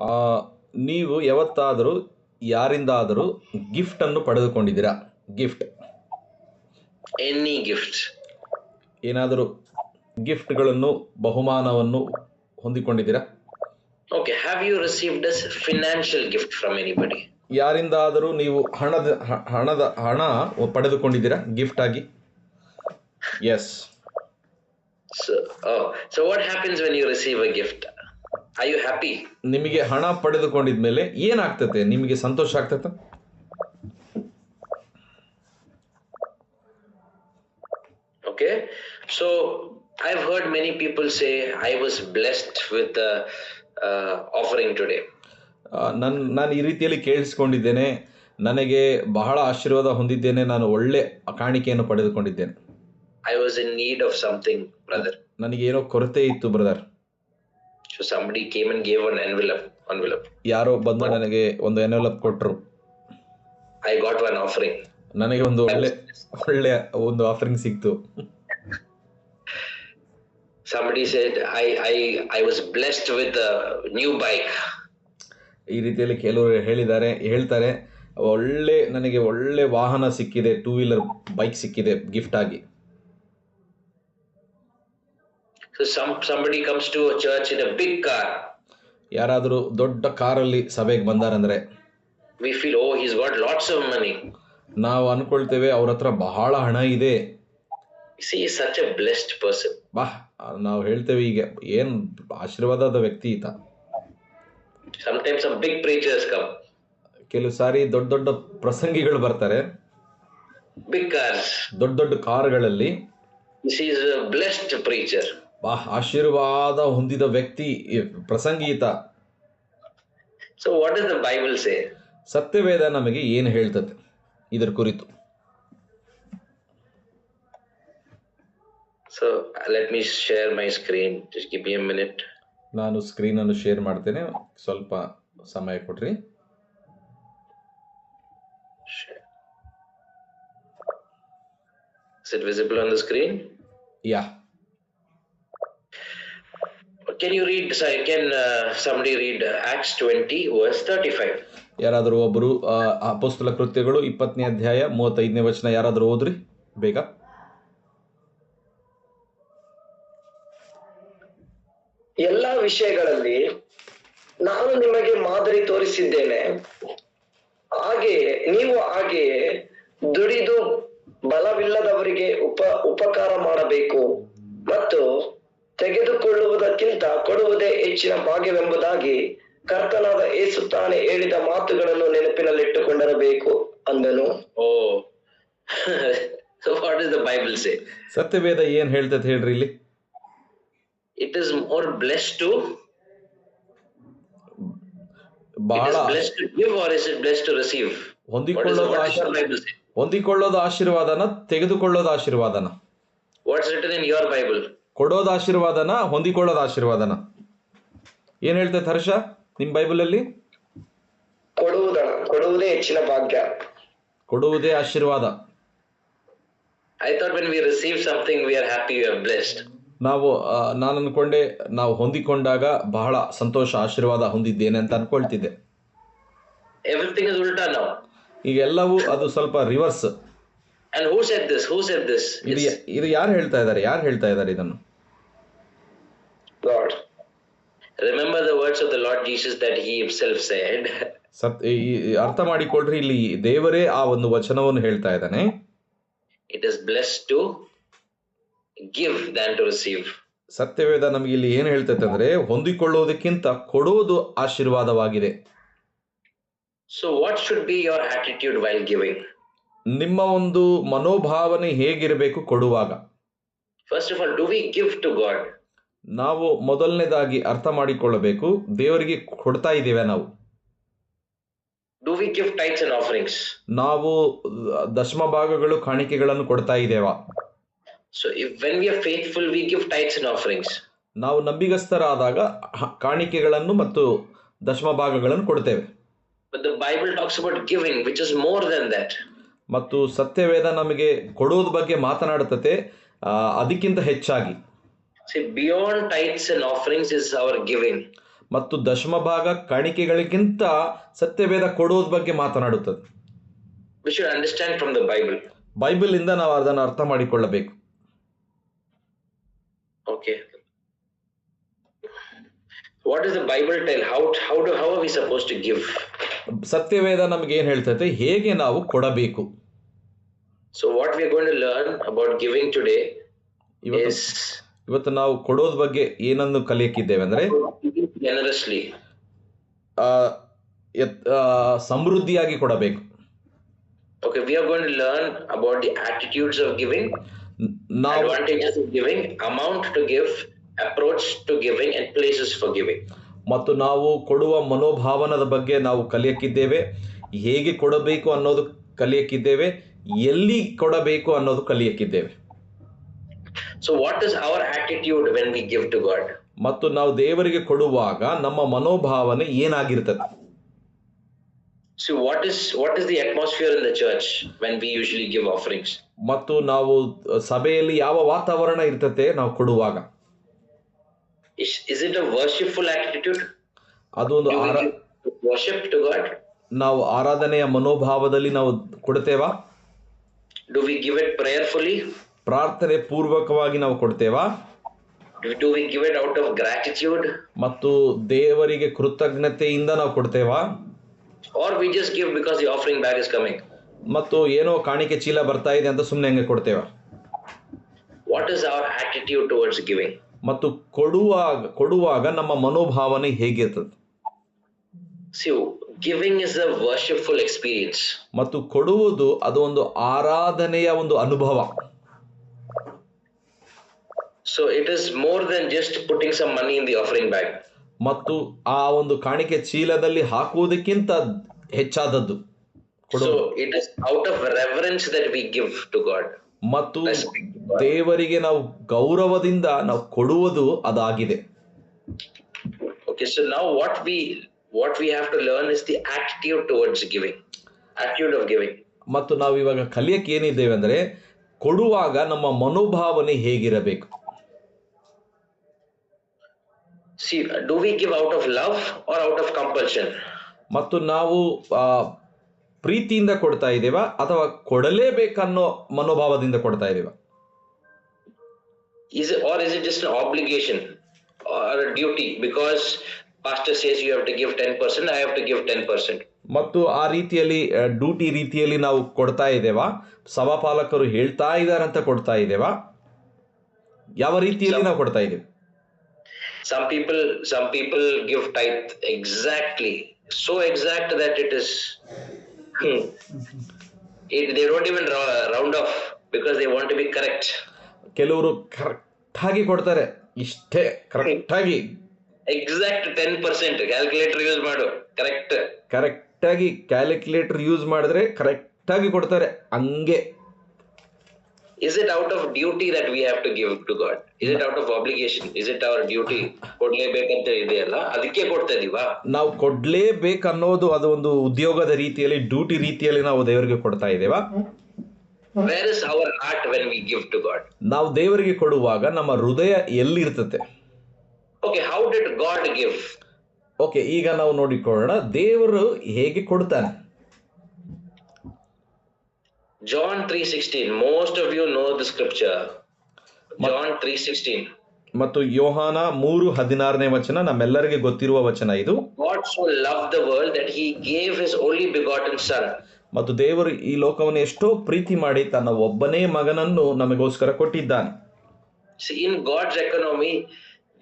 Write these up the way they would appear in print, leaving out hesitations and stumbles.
ಆ, ನೀವು ಯಾವತ್ತಾದರೂ ಯಾರಿಂದಾದರೂ ಗಿಫ್ಟನ್ನು ಪಡೆದುಕೊಂಡಿದ್ದೀರಾ? Gift Any gift. ಏನಾದರೂ ಗಿಫ್ಟ್ಗಳನ್ನು ಬಹುಮಾನವನ್ನು ಹೊಂದಿಕೊಂಡಿದ್ದೀರಾ? Okay, have you received a financial gift from anybody? ಯಾರಿಂದಾದರೂ ನೀವು ಹಣ ಪಡೆದುಕೊಂಡಿದ್ದೀರಾ ಗಿಫ್ಟ್ ಆಗಿ? S. So what happens when you receive a gift? Are you happy? ನಿಮಗೆ ಹಣ ಪಡೆದುಕೊಂಡಿದ್ಮೇಲೆ ಏನಾಗ್ತದೆ? ನಿಮಗೆ ಸಂತೋಷ ಆಗ್ತದೆ? Okay, so I've heard many people say I was blessed with the offering today. ನಾನು ಈ ರೀತಿಯಲ್ಲಿ ಕೇಳಿಸ್ಕೊಂಡಿದ್ದೇನೆ, ನನಗೆ ಬಹಳ ಆಶೀರ್ವಾದ ಹೊಂದಿದ್ದೇನೆ, ನಾನು ಒಳ್ಳೆ ಕಾಣಿಕೆಯನ್ನು ಪಡೆದುಕೊಂಡಿದ್ದೇನೆ. I was in need of something, brother. ನನಗೆ ಏನೋ ಕೊರತೆ ಇತ್ತು brother. So somebody came and gave an envelope. ಯಾರೋ ಬಂದು ನನಗೆ ಒಂದು ಎನ್ವೆಲಪ್ ಕೊಟ್ಟರು. I got one offering. ನನಗೆ ಒಂದು ಒಳ್ಳೆ ಒಂದು ಆಫರಿಂಗ್ ಸಿಕ್ತು. Somebody said I was blessed with a new bike. ಈ ರೀತಿಯಲ್ಲಿ ಕೆಲವರು ಹೇಳ್ತಾರೆ ನನಗೆ ಒಳ್ಳೆ ವಾಹನ ಸಿಕ್ಕಿದೆ, 2 ವೀಲರ್ ಬೈಕ್ ಸಿಕ್ಕಿದೆ ಗಿಫ್ಟ್ ಆಗಿ. So somebody comes to a church in a big car. ಯಾರಾದರೂ ದೊಡ್ಡ ಕಾರಲ್ಲಿ ಸಭೆಗೆ ಬಂದಾರಂದ್ರೆ we feel, oh, he's got lots of money. ನಾವು ಅನ್ಕೊಳ್ತೇವೆ ಅವ್ರ ಹತ್ರ ಬಹಳ ಹಣ ಇದೆ. See, he's such a blessed person. ನಾವು ಹೇಳ್ತೇವೆ ಈಗ ಏನ್ ಆಶೀರ್ವಾದದ ವ್ಯಕ್ತಿ ಈತ. Sometimes some big preachers come. ಕೆಲವು ಸಾರಿ ದೊಡ್ಡ ಪ್ರಸಂಗಿಗಳು ಬರ್ತಾರೆ, big cars, ದೊಡ್ಡ ಕಾರುಗಳಲ್ಲಿ. He is a blessed preacher. ಆಶೀರ್ವಾದ ಹೊಂದಿದ ವ್ಯಕ್ತಿ ಪ್ರಸಂಗಿ ಈತ. So what does the Bible say? ಸತ್ಯವೇದ ನಮಗೆ ಏನು ಹೇಳ್ತದೆ ಇದರ ಕುರಿತು? So let me share my screen. Just give me a minute. ನಾನು ಸ್ಕ್ರೀನ್ ಅನ್ನು ಶೇರ್ ಮಾಡ್ತೇನೆ, ಸ್ವಲ್ಪ ಸಮಯ ಕೊಡ್ರಿ. Is it visible on the screen? Yeah. Can you read? Sorry, can somebody read Acts 20 verse 35? ಯಾರಾದರೂ ಒಬ್ಬರು ಅಪೊಸ್ತಲ ಕೃತ್ಯಗಳು 20ನೇ ಅಧ್ಯಾಯ 35ನೇ ವಚನ ಯಾರಾದರೂ ಓದ್ರಿ ಬೇಗ. ಎಲ್ಲಾ ವಿಷಯಗಳಲ್ಲಿ ನಾನು ನಿಮಗೆ ಮಾದರಿ ತೋರಿಸಿದ್ದೇನೆ, ಹಾಗೆಯೇ ದುಡಿದು ಬಲವಿಲ್ಲದವರಿಗೆ ಉಪಕಾರ ಮಾಡಬೇಕು ಮತ್ತು ತೆಗೆದುಕೊಳ್ಳುವುದಕ್ಕಿಂತ ಕೊಡುವುದೇ ಹೆಚ್ಚಿನ ಭಾಗ್ಯವೆಂಬುದಾಗಿ ಕರ್ತನಾದ ಯೇಸು ತಾನೇ ಹೇಳಿದ ಮಾತುಗಳನ್ನು ನೆನಪಿನಲ್ಲಿಟ್ಟುಕೊಂಡಿರಬೇಕು ಅಂದನು. So what does the Bible say? ಸತ್ಯವೇದ ಏನ್ ಹೇಳ್ತದೆ ಹೇಳ್ರಿ ಇಲ್ಲಿ? It is more blessed to give or is it blessed to receive? ಹೊಂದಿಕೊಳ್ಳೋದು ಆಶೀರ್ವಾದನ, ತೆಗೆದುಕೊಳ್ಳೋದು ಆಶೀರ್ವಾದನ? What's written in your Bible? ಕೊಡೋದು ಆಶೀರ್ವಾದನ, ಹೊಂದಿಕೊಳ್ಳೋದು ಆಶೀರ್ವಾದನ? ಏನ್ ಹೇಳ್ತೈತೆ ಹರ್ಷ ನಿಮ್ ಬೈಬಲ್ ಅಲ್ಲಿ? ಕೊಡುವುದೇ ಹೆಚ್ಚಿನ ಭಾಗ್ಯ, ಕೊಡುವುದೇ ಆಶೀರ್ವಾದ. I thought when we receive something we are happy, we are blessed. ನಾನು ಅನ್ಕೊಂಡೆ ನಾವು ಹೊಂದಿಕೊಂಡಾಗ ಬಹಳ ಸಂತೋಷ, ಆಶೀರ್ವಾದ ಹೊಂದಿದ್ದೇನೆ ಅಂತ ಅನ್ಕೊಳ್ತಿದ್ದೆ. Everything is ulta now. ಈಗ ಎಲ್ಲವೂ ಅದು ಸ್ವಲ್ಪ reverse. And who said this? ಇದು ಯಾರು ಹೇಳ್ತಾ ಇದ್ದಾರೆ ಇದನ್ನು? God. Remember the words of the Lord Jesus that he himself said. ಅರ್ಥ ಮಾಡಿಕೊಳ್ಳ್ರಿ, ಇಲ್ಲಿ ದೇವರೇ ಆ ಒಂದು ವಚನವನ್ನು ಹೇಳ್ತಾ ಇದ್ದಾನೆ. It is blessed to give than to receive. ಸತ್ಯವೇದ ನಮಗೆ ಇಲ್ಲಿ ಏನು ಹೇಳ್ತೈತೆ ಅಂದ್ರೆ ಹೊಂದಿಕೊಳ್ಳುವುದಕ್ಕಿಂತ ಕೊಡುವುದು ಆಶೀರ್ವಾದವಾಗಿದೆ. So what should be your attitude while giving? ನಿಮ್ಮ ಒಂದು ಮನೋಭಾವನೆ ಹೇಗಿರಬೇಕು ಕೊಡುವಾಗ? First of all, do we give to God? ನಾವು ಮೊದಲನೇದಾಗಿ ಅರ್ಥ ಮಾಡಿಕೊಳ್ಳಬೇಕು, ದೇವರಿಗೆ ಕೊಡ್ತಾ ಇದ್ದೇವೆ ನಾವು? Do we give tithes and offerings? ನಾವು ದಶಮ ಭಾಗಗಳು ಕಾಣಿಕೆಗಳನ್ನು ಕೊಡ್ತಾ ಇದ್ದೇವಾ? So when we are faithful, we give tithes and offerings. ನಾವು ನಂಬಿಗಸ್ತರಾದಾಗ ಕಾಣಿಕೆಗಳನ್ನು ಮತ್ತು ದಶಮ ಭಾಗಗಳನ್ನು ಕೊಡ್ತೇವೆ. But the Bible talks about giving, which is more than that. ಮತ್ತು ಸತ್ಯವೇದ ನಮಗೆ ಕೊಡೋದ ಬಗ್ಗೆ ಮಾತನಾಡುತ್ತದೆ, ಅದಕ್ಕಿಂತ ಹೆಚ್ಚಾಗಿ. See, beyond tithes and offerings is our giving. ಮತ್ತು ದಶಮ ಭಾಗ ಕಾಣಿಕೆಗಳಿಗಿಂತ ಸತ್ಯವೇದ ಕೊಡುವುದ ಬಗ್ಗೆ ಮಾತನಾಡುತ್ತದೆ. We should understand from the Bible. ಬೈಬಲಿಂದ ನಾವು ಅದನ್ನು ಅರ್ಥ ಮಾಡಿಕೊಳ್ಳಬೇಕು. Okay. What does the Bible tell? How are we supposed to give? ಸತ್ಯವೇದ ನಮಗೆ ಏನು ಹೇಳ್ತೈತೆ, ಹೇಗೆ ನಾವು ಕೊಡಬೇಕು. So what we are going to learn about giving today is ಇವತ್ತು ನಾವು ಕೊಡೋದ ಬಗ್ಗೆ ಏನನ್ನು ಕಲಿಯಕ್ಕಿದ್ದೇವೆ ಅಂದ್ರೆ generously. ಸಮೃದ್ಧಿಯಾಗಿ ಕೊಡಬೇಕು. Okay, we are going to learn about the attitudes of giving, advantages of giving, amount to give, approach to giving, and places for giving. ಮತ್ತು ನಾವು ಕೊಡುವ ಮನೋಭಾವನದ ಬಗ್ಗೆ ನಾವು ಕಲಿಯಕ್ಕಿದ್ದೇವೆ, ಹೇಗೆ ಕೊಡಬೇಕು ಅನ್ನೋದು ಕಲಿಯಕ್ಕಿದ್ದೇವೆ, ಎಲ್ಲಿ ಕೊಡಬೇಕು ಅನ್ನೋದು ಕಲಿಯಕ್ಕಿದ್ದೇವೆ. So what is our attitude when we give to God? ಮತ್ತು ನಾವು ದೇವರಿಗೆ ಕೊಡುವಾಗ ನಮ್ಮ ಮನೋಭಾವನೆ ಏನಾಗಿರ್ತದೆ. See, what is the atmosphere in the church when we usually give offerings? ಮತ್ತು ನಾವು ಸಭೆಯಲ್ಲಿ ಯಾವ ವಾತಾವರಣ ಇರ್ತದೆ ನಾವು ಕೊಡುವಾಗ. Is it a worshipful attitude? ಅದು ಒಂದು worship to God? ನಾವು ಆರಾಧನೆಯ ಮನೋಭಾವದಲ್ಲಿ ನಾವು ಕೊಡ್ತೇವಾ? Do we give it prayerfully? ಪ್ರಾರ್ಥನೆ ಪೂರ್ವಕವಾಗಿ ನಾವು ಕೊಡ್ತೇವಾ? Do we give it out of gratitude? ಮತ್ತು ದೇವರಿಗೆ ಕೃತಜ್ಞತೆಯಿಂದ ನಾವು ಕೊಡ್ತೇವಾ? Or we just give because the offering bag is coming? ಮತ್ತು ಏನೋ ಕಾಣಿಕೆ ಚೀಲ ಬರ್ತಾ ಇದೆ ಅಂತ ಸುಮ್ಮನೆ ಹಂಗೆ ಕೊಡ್ತೇವಾ? What is our attitude towards giving? ಮತ್ತು ಕೊಡುವಾಗ ನಮ್ಮ ಮನೋಭಾವನೆ ಹೇಗಿರ್ತದೆ? See, giving is a worshipful experience. ಮತ್ತು ಕೊಡುವುದು ಅದು ಒಂದು ಆರಾಧನೆಯ ಒಂದು ಅನುಭವ. So it is more than just putting some money in the offering bag. ಮತ್ತು ಆ ಒಂದು ಕಾಣಿಕೆ ಚೀಲದಲ್ಲಿ ಹಾಕುವುದಕ್ಕಿಂತ ಹೆಚ್ಚಾದದ್ದು. So it is out of reverence that we give to God. ಮತ್ತು ದೇವರಿಗೆ ನಾವು ಗೌರವದಿಂದ ನಾವು ಕೊಡುವುದು ಅದಾಗಿದೆ. Okay, so now what we have to learn is the attitude towards giving. Attitude of giving. ಮತ್ತು ನಾವು ಇವಾಗ ಕಲಿಯಕ್ಕೆ ಏನಿದ್ದೇವೆ ಅಂದ್ರೆ ಕೊಡುವಾಗ ನಮ್ಮ ಮನೋಭಾವನೆ ಹೇಗಿರಬೇಕು. See, do we give out of love or out of compulsion? ಮತ್ತು ನಾವು ಪ್ರೀತಿಯಿಂದ ಕೊಡ್ತಾ ಇದ್ದೇವಾ ಅಥವಾ ಕೊಡಲೇಬೇಕನ್ನೋ ಮನೋಭಾವದಿಂದ ಕೊಡ್ತಾ ಇದ್ದೇವಾ? Is it just an obligation or a duty? Because pastor says you have to give 10%, I have to give 10%. ಮತ್ತು ಆ ರೀತಿಯಲ್ಲಿ ಡ್ಯೂಟಿ ರೀತಿಯಲ್ಲಿ ನಾವು ಕೊಡ್ತಾ ಇದ್ದೇವಾ? ಸಭಾಪಾಲಕರು ಹೇಳ್ತಾ ಇದ್ದಾರಂತ ಕೊಡ್ತಾ ಇದ್ದೇವಾ? ಯಾವ ರೀತಿಯಲ್ಲಿ ನಾವು ಕೊಡ್ತಾ ಇದ್ದೇವೆ? Some people give tithe exactly, so exact that it is they don't even round off because they want to be correct. ಕೆಲವರು ಕರೆಕ್ಟ್ ಆಗಿ ಕೊಡ್ತಾರೆ, ಇಷ್ಟೇ ಕರೆಕ್ಟ್ ಆಗಿ ಎಕ್ಸಾಕ್ಟ್ 10% ಕ್ಯಾಲ್ಕುಲೇಟರ್ ಯೂಸ್ ಮಾಡು, ಕರೆಕ್ಟ್ ಆಗಿ ಕ್ಯಾಲ್ಕುಲೇಟರ್ ಯೂಸ್ ಮಾಡಿದ್ರೆ ಕರೆಕ್ಟ್ ಆಗಿ ಕೊಡ್ತಾರೆ ಹಂಗೆ. Is it out of duty that we have to give to God? Is it out of obligation? Is it our duty? ಕೊಡ್ಲೇಬೇಕಂತ ಇದೆಯಲ್ಲ ಅದಕ್ಕೆ ಕೊಡ್ತಾ ಇದೀವಾ? ನಾವು ಕೊಡ್ಲೇಬೇಕನ್ನೋದು ಅದು ಒಂದು ಉದ್ಯೋಗದ ರೀತಿಯಲ್ಲಿ ಡ್ಯೂಟಿ ರೀತಿಯಲ್ಲಿ ನಾವು ದೇವರಿಗೆ ಕೊಡ್ತಾ ಇದ್ದೇವಾ? Where is our heart when we give to God? ನಾವು ದೇವರಿಗೆ ಕೊಡುವಾಗ ನಮ್ಮ ಹೃದಯ ಎಲ್ಲಿರ್ತದೆ? Okay, how did God give? Okay, ಈಗ ನಾವು ನೋಡಿಕೊಳ್ಳೋಣ ದೇವರು ಹೇಗೆ ಕೊಡ್ತಾನೆ. John 3:16. Most of you know the scripture. John 3:16. ಮತ್ತು ಯೋಹಾನ 3:16ನೇ ವಚನ ನಮ್ಮೆಲ್ಲರಿಗೆ ಗೊತ್ತಿರುವ ವಚನ ಇದು. God so loved the world that he gave his only begotten son. ಮತ್ತು ದೇವರು ಈ ಲೋಕವನ್ನು ಎಷ್ಟೋ ಪ್ರೀತಿ ಮಾಡಿ ತನ್ನ ಒಬ್ಬನೇ ಮಗನನ್ನು ನಮಗೋಸ್ಕರ ಕೊಟ್ಟಿದ್ದಾನೆ. See, in God's economy,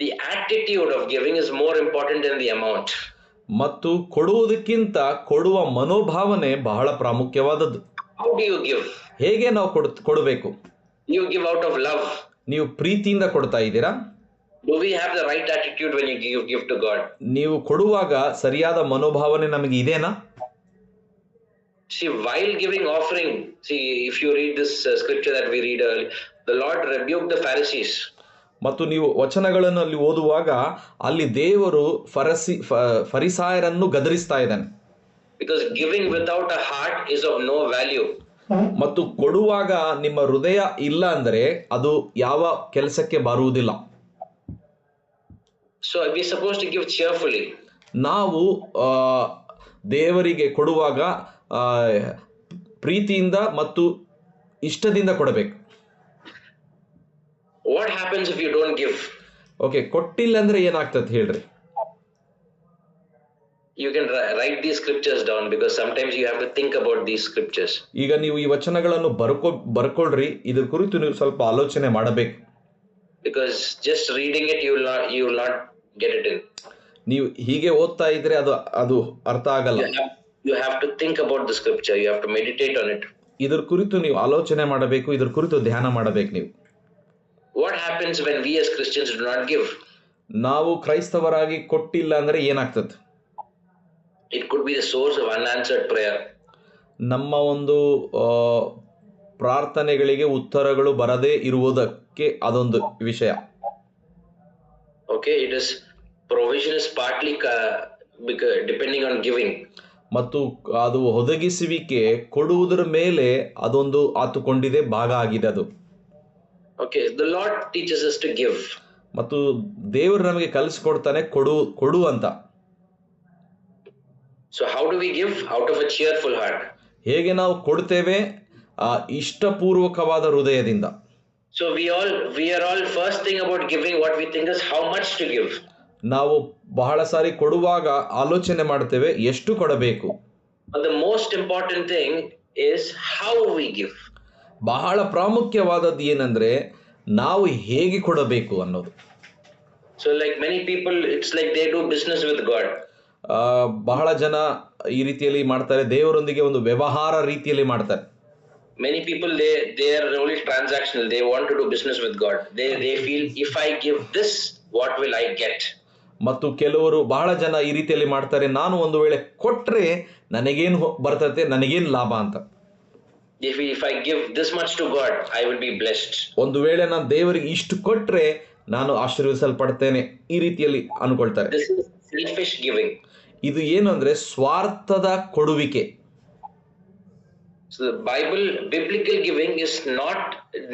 the attitude of giving is more important than the amount. ಮತ್ತು ಕೊಡುವುದಕ್ಕಿಂತ ಕೊಡುವ ಮನೋಭಾವನೆ ಬಹಳ ಪ್ರಾಮುಖ್ಯವಾದದ್ದು. How do you give? ಹೇಗೆ ನಾವು ಕೊಡಬೇಕು? You give out of love. ನೀವು ಪ್ರೀತಿಯಿಂದ ಕೊಡ್ತಾ ಇದ್ದೀರಾ? Do we have the right attitude when you give to God? ನೀವು ಕೊಡುವಾಗ ಸರಿಯಾದ ಮನೋಭಾವನೆ ನಮಗೆ ಇದೆನಾ? See, while giving offering, if you read this scripture that we read earlier, the Lord rebuked the Pharisees. ಮತ್ತು ನೀವು ವಚನಗಳನ್ನು ಅಲ್ಲಿ ಓದುವಾಗ ಅಲ್ಲಿ ದೇವರು ಫರಿಸಾಯರನ್ನು ಗದರಿಸ್ತಾ ಇದ್ದಾನೆ. Because giving without a heart is of no value. ಮತ್ತು ಕೊಡುವಾಗ ನಿಮ್ಮ ಹೃದಯ ಇಲ್ಲ ಅಂದರೆ ಅದು ಯಾವ ಕೆಲಸಕ್ಕೆ ಬರುವುದಿಲ್ಲ. So we're supposed to give cheerfully. ನಾವು ದೇವರಿಗೆ ಕೊಡುವಾಗ ಪ್ರೀತಿಯಿಂದ ಮತ್ತು ಇಷ್ಟದಿಂದ ಕೊಡಬೇಕು. What happens if you don't give? Okay, ಕೊಟ್ಟಿಲ್ಲ ಅಂದ್ರೆ ಏನಾಗ್ತದೆ ಹೇಳ್ರಿ? You can write these scriptures down because sometimes you have to think about these scriptures. ಈಗ ನೀವು ಈ ವಚನಗಳನ್ನು ಬರ್ಕೊಳ್ರಿ, ಇದ್ರ ಕುರಿತು ನೀವು ಸ್ವಲ್ಪ ಆಲೋಚನೆ ಮಾಡಬೇಕು. Because just reading it, you will not get it in. ನೀವು ಹೀಗೆ ಓದ್ತಾ ಇದ್ರೆ ಅದು ಅರ್ಥ ಆಗಲ್ಲ. You have to think about the scripture. You have to meditate on it. ಇದ್ರ ಕುರಿತು ನೀವು ಆಲೋಚನೆ ಮಾಡಬೇಕು, ಇದ್ರ ಕುರಿತು ಧ್ಯಾನ ಮಾಡಬೇಕು ನೀವು. What happens when we as Christians do not give? ನಾವು ಕ್ರೈಸ್ತವರಾಗಿ ಕೊಟ್ಟಿಲ್ಲ ಅಂದ್ರೆ ಏನಾಗ್ತದೆ? It could be the source of unanswered prayer. ನಮ್ಮ ಒಂದು ಪ್ರಾರ್ಥನೆಗಳಿಗೆ ಉತ್ತರಗಳು ಬರದೇ ಇರುವುದಕ್ಕೆ ಅದೊಂದು ವಿಷಯ. Okay, it is provision is partly depending on giving. ಮತ್ತು ಅದು ಒದಗಿಸುವಿಕೆ ಕೊಡುವುದರ ಮೇಲೆ ಅದೊಂದು ಆತುಕೊಂಡಿದೆ, ಭಾಗ ಆಗಿದೆ ಅದು. Okay, the Lord teaches us to give. ಮತ್ತು ದೇವರು ನಮಗೆ ಕಲಿಸ್ಕೊಡ್ತಾನೆ ಕೊಡು ಅಂತ. So how do we give? Out of a cheerful heart. ಹೇಗೆ ನಾವು ಕೊಡ್ತೇವೆ? ಇಷ್ಟಪೂರ್ವಕವಾದ ಹೃದಯದಿಂದ. So we are all first thing about giving, what we think is how much to give. ನಾವು ಬಹಳ ಸಾರಿ ಕೊಡುವಾಗ ಆಲೋಚನೆ ಮಾಡ್ತೇವೆ ಎಷ್ಟು ಕೊಡಬೇಕು. But the most important thing is how we give. ಬಹಳ ಪ್ರಾಮುಖ್ಯವಾದದ್ದು ಏನಂದ್ರೆ ನಾವು ಹೇಗೆ ಕೊಡಬೇಕು ಅನ್ನೋದು. So like many people, it's like they do business with God. ಬಹಳ ಜನ ಈ ರೀತಿಯಲ್ಲಿ ಮಾಡ್ತಾರೆ, ದೇವರೊಂದಿಗೆ ಒಂದು ವ್ಯವಹಾರ ರೀತಿಯಲ್ಲಿ ಮಾಡ್ತಾರೆ. Many people they are only transactional. They want to do business with God. They feel if I give this, what will I get? ಮತ್ತು ಕೆಲವರು ಬಹಳ ಜನ ಈ ರೀತಿಯಲ್ಲಿ ಮಾಡ್ತಾರೆ, ನಾನು ಒಂದು ವೇಳೆ ಕೊಟ್ರೆ ನನಗೇನು ಬರ್ತದೆ, ನನಗೇನು ಲಾಭ ಅಂತ. If I give this much to God, I will be blessed. ಒಂದು ವೇಳೆ ನಾನು ದೇವರಿಗೆ ಇಷ್ಟು ಕೊಟ್ರೆ ನಾನು ಆಶೀರ್ವದಿಸಲ್ಪಡ್ತೇನೆ, ಈ ರೀತಿಯಲ್ಲಿ ಅನ್ಕೊಳ್ತಾರೆ. This is selfish giving. ಇದು ಏನು ಅಂದ್ರೆ ಸ್ವಾರ್ಥದ ಕೊಡುವಿಕೆ. So the biblical giving is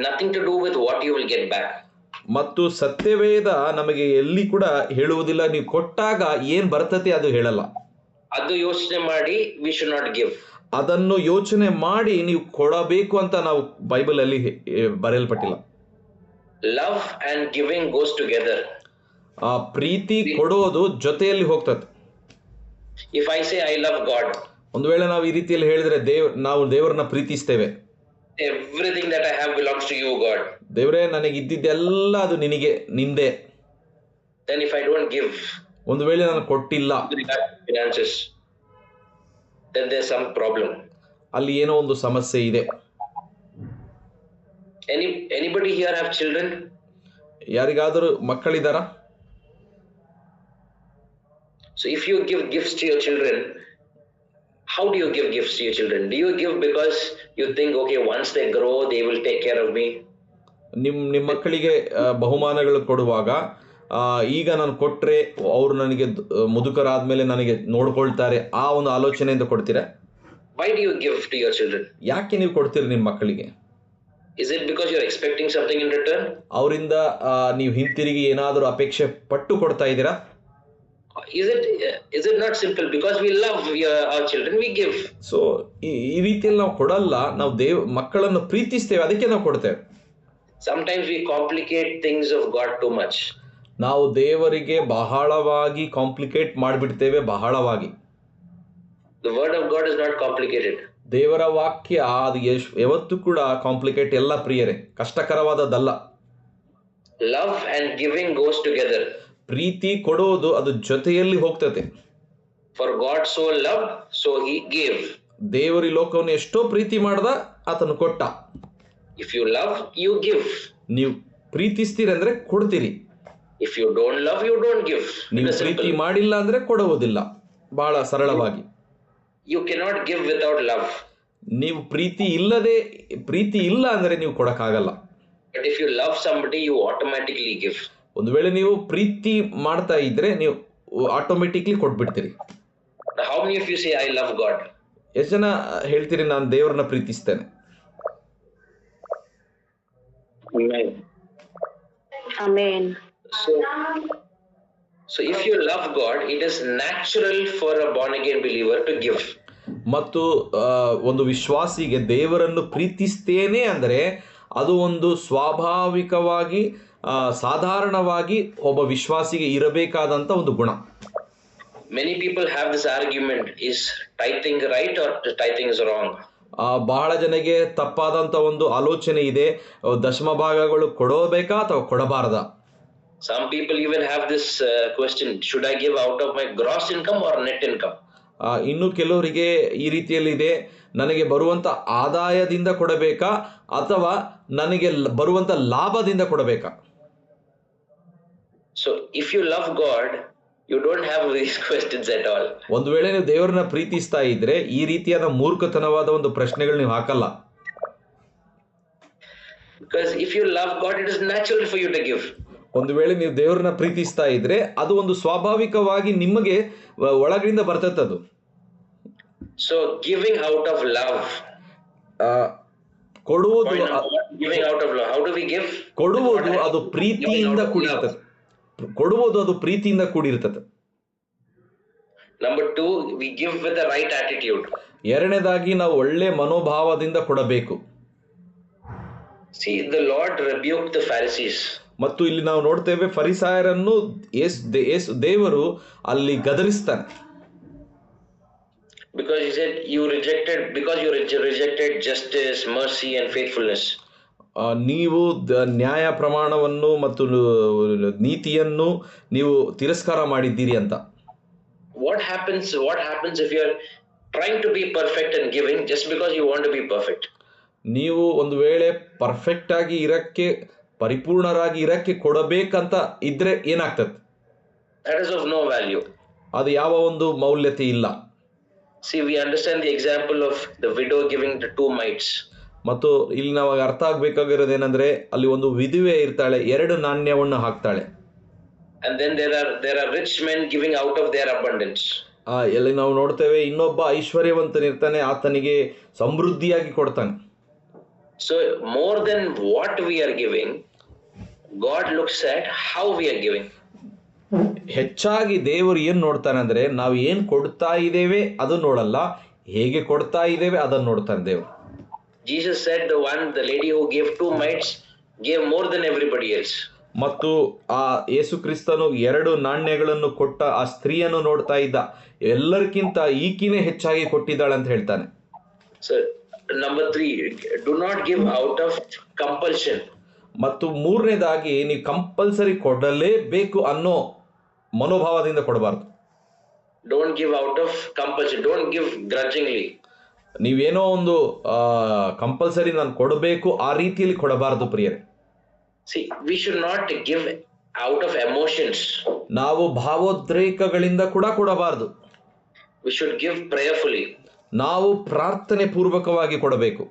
nothing to do with what you will get back. ಮತ್ತು ಸತ್ಯವೇದ ನಮಗೆ ಎಲ್ಲಿ ಕೂಡ ಹೇಳುವುದಿಲ್ಲ ನೀವು ಕೊಟ್ಟಾಗ ಏನ್ ಬರ್ತತೆ ಅದು ಹೇಳಲ್ಲ. ಅದು ಯೋಚನೆ ಮಾಡಿ we should not give. ಅದನ್ನು ಯೋಚನೆ ಮಾಡಿ ನೀವು ಕೊಡಬೇಕು ಅಂತ ನಾವು ಬೈಬಲ್ ಅಲ್ಲಿ ಬರೆಯಲ್ಪಟ್ಟಿಲ್ಲ. Love and giving goes together. ಆ ಪ್ರೀತಿ ಕೊಡೋದು ಜೊತೆಯಲ್ಲಿ ಹೋಗ್ತದೆ. If I say I love God, ಒಂದು ವೇಳೆ ನಾವು ಈ ರೀತಿಯಲ್ಲಿ ಹೇಳಿದ್ರೆ ನಾವು ದೇವರನ್ನ ಪ್ರೀತಿಸ್ತೇವೆ. Everything that I have belongs to you, God. ದೇವರೇ ನನಗೆ ಇದ್ದಿದ್ದೆಲ್ಲ ಅದು ನಿಂದೆ. Then if I don't give, ಒಂದು ವೇಳೆ ನಾನು ಕೊಟ್ಟಿಲ್ಲ, finances, then there's some problem. ಅಲ್ಲಿ ಏನೋ ಒಂದು ಸಮಸ್ಯೆ ಇದೆ. Anybody here have children? ಯಾರಿಗಾದರೂ ಮಕ್ಕಳಿದ್ದಾರಾ? So if you give gifts to your children, how do you give gifts to your children? Do you give because you think, okay, once they grow, they will take care of me? ನಿಮ್ಮ ಮಕ್ಕಳಿಗೆ ಬಹುಮಾನಗಳು ಕೊಡುವಾಗ ಈಗ ನಾನು ಕೊಟ್ರೆ ಅವರು ನನಗೆ ಮುದುಕರಾದ್ಮೇಲೆ ನನಗೆ ನೋಡ್ಕೊಳ್ತಾರೆ, ಆ ಒಂದು ಆಲೋಚನೆಯಿಂದ ಕೊಡ್ತೀರಾ? Why do you give to your children? ಯಾಕೆ ನೀವು ಕೊಡ್ತೀರಿ ನಿಮ್ಮ ಮಕ್ಕಳಿಗೆ? Is it because you're expecting something in return? ಅವರಿಂದ ನೀವು ಹಿಂತಿರುಗಿ ಏನಾದರೂ ಅಪೇಕ್ಷೆ ಪಟ್ಟು ಕೊಡ್ತಾ ಇದ್ದೀರಾ? Is it not simple? Because we love our children, we give. So ಈ ರೀತಿಯಲ್ಲಿ ನಾವು ಕೊಡಲ್ಲ, ನಾವು ಮಕ್ಕಳನ್ನು ಪ್ರೀತಿಸ್ತೇವೆ, ಅದಕ್ಕೆ ನಾವು ಕೊಡ್ತೇವೆ. Sometimes we complicate things of God too much. ನಾವು ದೇವರಿಗೆ ಬಹಳವಾಗಿ ಕಾಂಪ್ಲಿಕೇಟ್ ಮಾಡಿಬಿಡ್ತೇವೆ, ಬಹಳವಾಗಿ. The word of God is not complicated. ದೇವರ ವಾಕ್ಯ ಅದು ಯಾವತ್ತೂ ಕೂಡ ಕಾಂಪ್ಲಿಕೇಟ್ ಎಲ್ಲ ಪ್ರಿಯರೇ, ಕಷ್ಟಕರವಾದದ್ದಲ್ಲ. Love and giving goes together. ಪ್ರೀತಿ ಕೊಡೋದು ಅದು ಜೊತೆಯಲ್ಲಿ ಹೋಗ್ತದೆ. For God so loved, so he gave. ದೇವರು ಈ ಲೋಕವನ್ನು ಎಷ್ಟೋ ಪ್ರೀತಿ ಮಾಡ್ದ, ಆತನು ಕೊಟ್ಟ. If you love, you give. ನೀವು ಪ್ರೀತಿಸ್ತೀರಂದ್ರೆ ಕೊಡ್ತೀರಿ. If you don't love, you don't give. ನೀವು ಪ್ರೀತಿ ಮಾಡಿಲ್ಲ ಅಂದ್ರೆ ಕೊಡುವುದಿಲ್ಲ, ಬಹಳ ಸರಳವಾಗಿ. You cannot give without love. ನೀವು ಪ್ರೀತಿ ಇಲ್ಲ ಅಂದ್ರೆ ನೀವು ಕೊಡಕ್ಕಾಗಲ್ಲ. But if you love somebody, you automatically give. ಒಂದು ವೇಳೆ ನೀವು ಪ್ರೀತಿ ಮಾಡ್ತಾ ಇದ್ರೆ ನೀವು automatically ಕೊಟ್ಬಿಡ್ತೀರಿ. How many of you say I love God? ಎಷ್ಟು ಜನ ಹೇಳ್ತೀರಿ ನಾನು ದೇವರನ್ನ ಪ್ರೀತಿಸ್ತೇನೆ? Amen. Amen. So if you love God, it is natural for a born again believer to give. ಮತ್ತು ಒಂದು ವಿಶ್ವಾಸಿಗೆ ದೇವರನ್ನು ಪ್ರೀತಿಸ್ತೇನೆ ಅಂದರೆ ಅದು ಒಂದು ಸ್ವಾಭಾವಿಕವಾಗಿ ಸಾಧಾರಣವಾಗಿ ಒಬ್ಬ ವಿಶ್ವಾಸಿಗೆ ಇರಬೇಕಾದಂಥ ಒಂದು ಗುಣ. Many people have this argument, is tithing right or tithing is wrong? ಬಹಳ ಜನಗೆ ತಪ್ಪಾದಂಥ ಒಂದು ಆಲೋಚನೆ ಇದೆ, ದಶಮ ಭಾಗಗಳು ಕೊಡಬೇಕಾ ಅಥವಾ ಕೊಡಬಾರದಾ. Some people even have this question, should I give out of my gross income or net income? ಇನ್ನು ಕೆಲವರಿಗೆ ಈ ರೀತಿಯಲ್ಲಿ ಇದೆ, ನನಗೆ ಬರುವಂಥ ಆದಾಯದಿಂದ ಕೊಡಬೇಕಾ ಅಥವಾ ನನಗೆ ಬರುವಂಥ ಲಾಭದಿಂದ ಕೊಡಬೇಕಾ. So if you love God, you don't have these questions at all. ಒಂದು ವೇಳೆ ನೀವು ದೇವರನ್ನ ಪ್ರೀತಿಸ್ತಾ ಇದ್ರೆ ಈ ರೀತಿಯಾದ ಮೂರ್ಖತನವಾದ ಒಂದು ಪ್ರಶ್ನೆಗಳು ನೀವು ಹಾಕಲ್ಲ. Because if you love God, it is natural for you to give. ಒಂದು ವೇಳೆ ನೀವು ದೇವರನ್ನ ಪ್ರೀತಿಸ್ತಾ ಇದ್ರೆ ಅದು ಒಂದು ಸ್ವಾಭಾವಿಕವಾಗಿ ನಿಮಗೆ ಒಳಗಿಂದ ಬರ್ತೈತದು. So giving out of love. ಕೊಡುವುದು, Giving out of love. How do we give? ಕೊಡುವುದು ಅದು ಪ್ರೀತಿಯಿಂದ ಕೂಡಿರ್ತದೆ. ಕೊಡುವುದು ಅದು ಪ್ರೀತಿಯಿಂದ ಕೂಡಿರ್ತದೆ. Number 2, we give with the right attitude. ಎರಡನೇದಾಗಿ ನಾವು ಒಳ್ಳೆ ಮನೋಭಾವದಿಂದ ಕೊಡಬೇಕು. See, the Lord rebuked the Pharisees. ಮತ್ತು ಇಲ್ಲಿ ನಾವು ನೋಡ್ತೇವೆ ಫರಿಸಾಯರನ್ನು ದೇವರು ಅಲ್ಲಿ ಗದರಿಸ್ತಾನೆ. Because he said, you rejected justice, mercy and faithfulness. ನೀವು ನ್ಯಾಯ ಪ್ರಮಾಣವನ್ನು ಮತ್ತು ನೀತಿಯನ್ನು ನೀವು ತಿರಸ್ಕಾರ ಮಾಡಿದ್ದೀರಿ ಅಂತ. What happens if you are trying to be perfect and giving just because you want to be perfect? ನೀವು ಒಂದು ವೇಳೆ ಪರ್ಫೆಕ್ಟ್ ಆಗಿ ಇರಕ್ಕೆ, ಪರಿಪೂರ್ಣರಾಗಿ ಇರಕ್ಕೆ ಕೊಡಬೇಕಂತ ಇದ್ರೆ ಏನಾಗ್ತದೆ? That is of no value. ಅದು ಯಾವ ಒಂದು ಮೌಲ್ಯತೆ ಇಲ್ಲ. See, we understand the example of the widow giving the 2 mites. ಮತ್ತು ಇಲ್ಲಿ ನಾವು ಅರ್ಥ ಆಗ್ಬೇಕಾಗಿರೋದು ಏನಂದ್ರೆ, ಅಲ್ಲಿ ಒಂದು ವಿಧವೆ ಇರ್ತಾಳೆ, 2 ನಾಣ್ಯವನ್ನು ಹಾಕ್ತಾಳೆ. And then there are rich men giving out of their abundance. ಎಲ್ಲಿ ನಾವು ನೋಡ್ತೇವೆ ಇನ್ನೊಬ್ಬ ಐಶ್ವರ್ಯವಂತನಿರ್ತಾನೆ, ಆತನಿಗೆ ಸಮೃದ್ಧಿಯಾಗಿ ಕೊಡ್ತಾನೆ. So more than what we are giving, God looks at how we are giving. ಹೆಚ್ಚಾಗಿ ದೇವರು ಏನ್ ನೋಡ್ತಾನೆ ಅಂದ್ರೆ, ನಾವು ಏನ್ ಕೊಡ್ತಾ ಇದ್ದೇವೆ ಅದು ನೋಡಲ್ಲ, ಹೇಗೆ ಕೊಡ್ತಾ ಇದ್ದೇವೆ ಅದನ್ನು ನೋಡ್ತಾನೆ ದೇವರು. Jesus said the lady who gave 2 mites gave more than everybody else. ಮತ್ತು ಆ ಯೇಸು ಕ್ರಿಸ್ತನು 2 ನಾಣ್ಯಗಳನ್ನು ಕೊಟ್ಟ ಆ ಸ್ತ್ರೀಯನ್ನು ನೋಡ್ತಾ ಇದ್ದ, ಎಲ್ಲರಿಗಿಂತ ಈಕಿನೇ ಹೆಚ್ಚಾಗಿ ಕೊಟ್ಟಿದ್ದಾಳೆ ಅಂತ ಹೇಳ್ತಾನೆ. So number 3, do not give out of compulsion. ಮತ್ತು ಮೂರನೇದಾಗಿ ನೀವು ಕಂಪಲ್ಸರಿ ಕೊಡಲೇಬೇಕು ಅನ್ನೋ ಮನೋಭಾವದಿಂದ ಕೊಡಬಾರ್ದು. Don't give out of compulsion. Don't give grudgingly. ನೀವೇನೋ ಒಂದು ಕಂಪಲ್ಸರಿ ನಾನು ಕೊಡಬೇಕು ಆ ರೀತಿಯಲ್ಲಿ ಕೊಡಬಾರದು ಪ್ರಿಯರೇ. See, we should not give out of emotions. ನಾವು ಭಾವೋದ್ರೇಕಗಳಿಂದ ಕೂಡ ಕೊಡಬಾರದು. We should give prayerfully. ನಾವು ಪ್ರಾರ್ಥನೆ ಪೂರ್ವಕವಾಗಿ ಕೊಡಬೇಕು.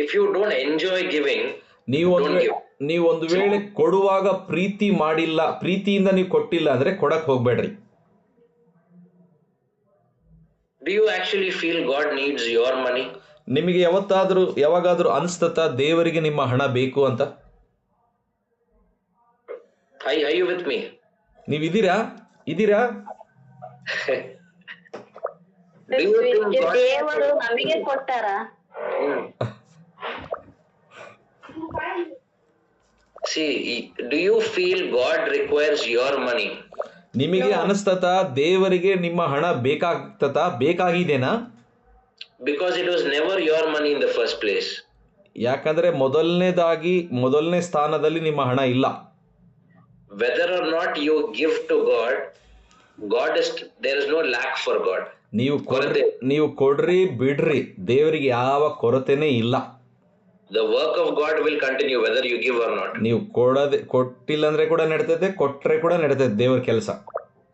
If you don't enjoy giving, ನೀವು ಒಂದು ವೇಳೆ ಕೊಡುವಾಗ ಪ್ರೀತಿ ಮಾಡಿಲ್ಲ, ಪ್ರೀತಿಯಿಂದ ನೀವು ಕೊಟ್ಟಿಲ್ಲ ಅಂದ್ರೆ ಕೊಡಕ್ ಹೋಗ್ಬೇಡ್ರಿ. Do you actually feel God needs your money? ನಿಮಗೆ ಯಾವಾಗಾದ್ರೂ ಅನಿಸ್ತತಾ ದೇವರಿಗೆ ನಿಮ್ಮ ಹಣ ಬೇಕು ಅಂತ? Are you with me? ನೀವಿದ್ದೀರಾ? ದೇವರು ನಮಗೆ ಕೊಟ್ಟಾರ? See, do you feel God requires your money? ನಿಮಗೆ ಅನಿಸ್ತತಾ ದೇವರಿಗೆ ನಿಮ್ಮ ಹಣ ಬೇಕಾಗಿದೆನಾ? Because it was never your money in the first place. ಯಾಕಂದ್ರೆ ಮೊದಲನೇ ಸ್ಥಾನದಲ್ಲಿ ನಿಮ್ಮ ಹಣ ಇಲ್ಲ. Whether or not you give to God, there is no lack for God. ನೀವು ಕೊಡ್ರಿ ಬಿಡ್ರಿ, ದೇವರಿಗೆ ಯಾವ ಕೊರತೆನೇ ಇಲ್ಲ. The work of God will continue whether you give or not. ನೀವು ಕೊಟ್ಟಿಲ್ಲ ಅಂದ್ರೆ ಕೂಡ ನಡೀತದೆ, ಕೊಟ್ರೆ ಕೂಡ ನಡೀತದೆ ದೇವರ ಕೆಲಸ.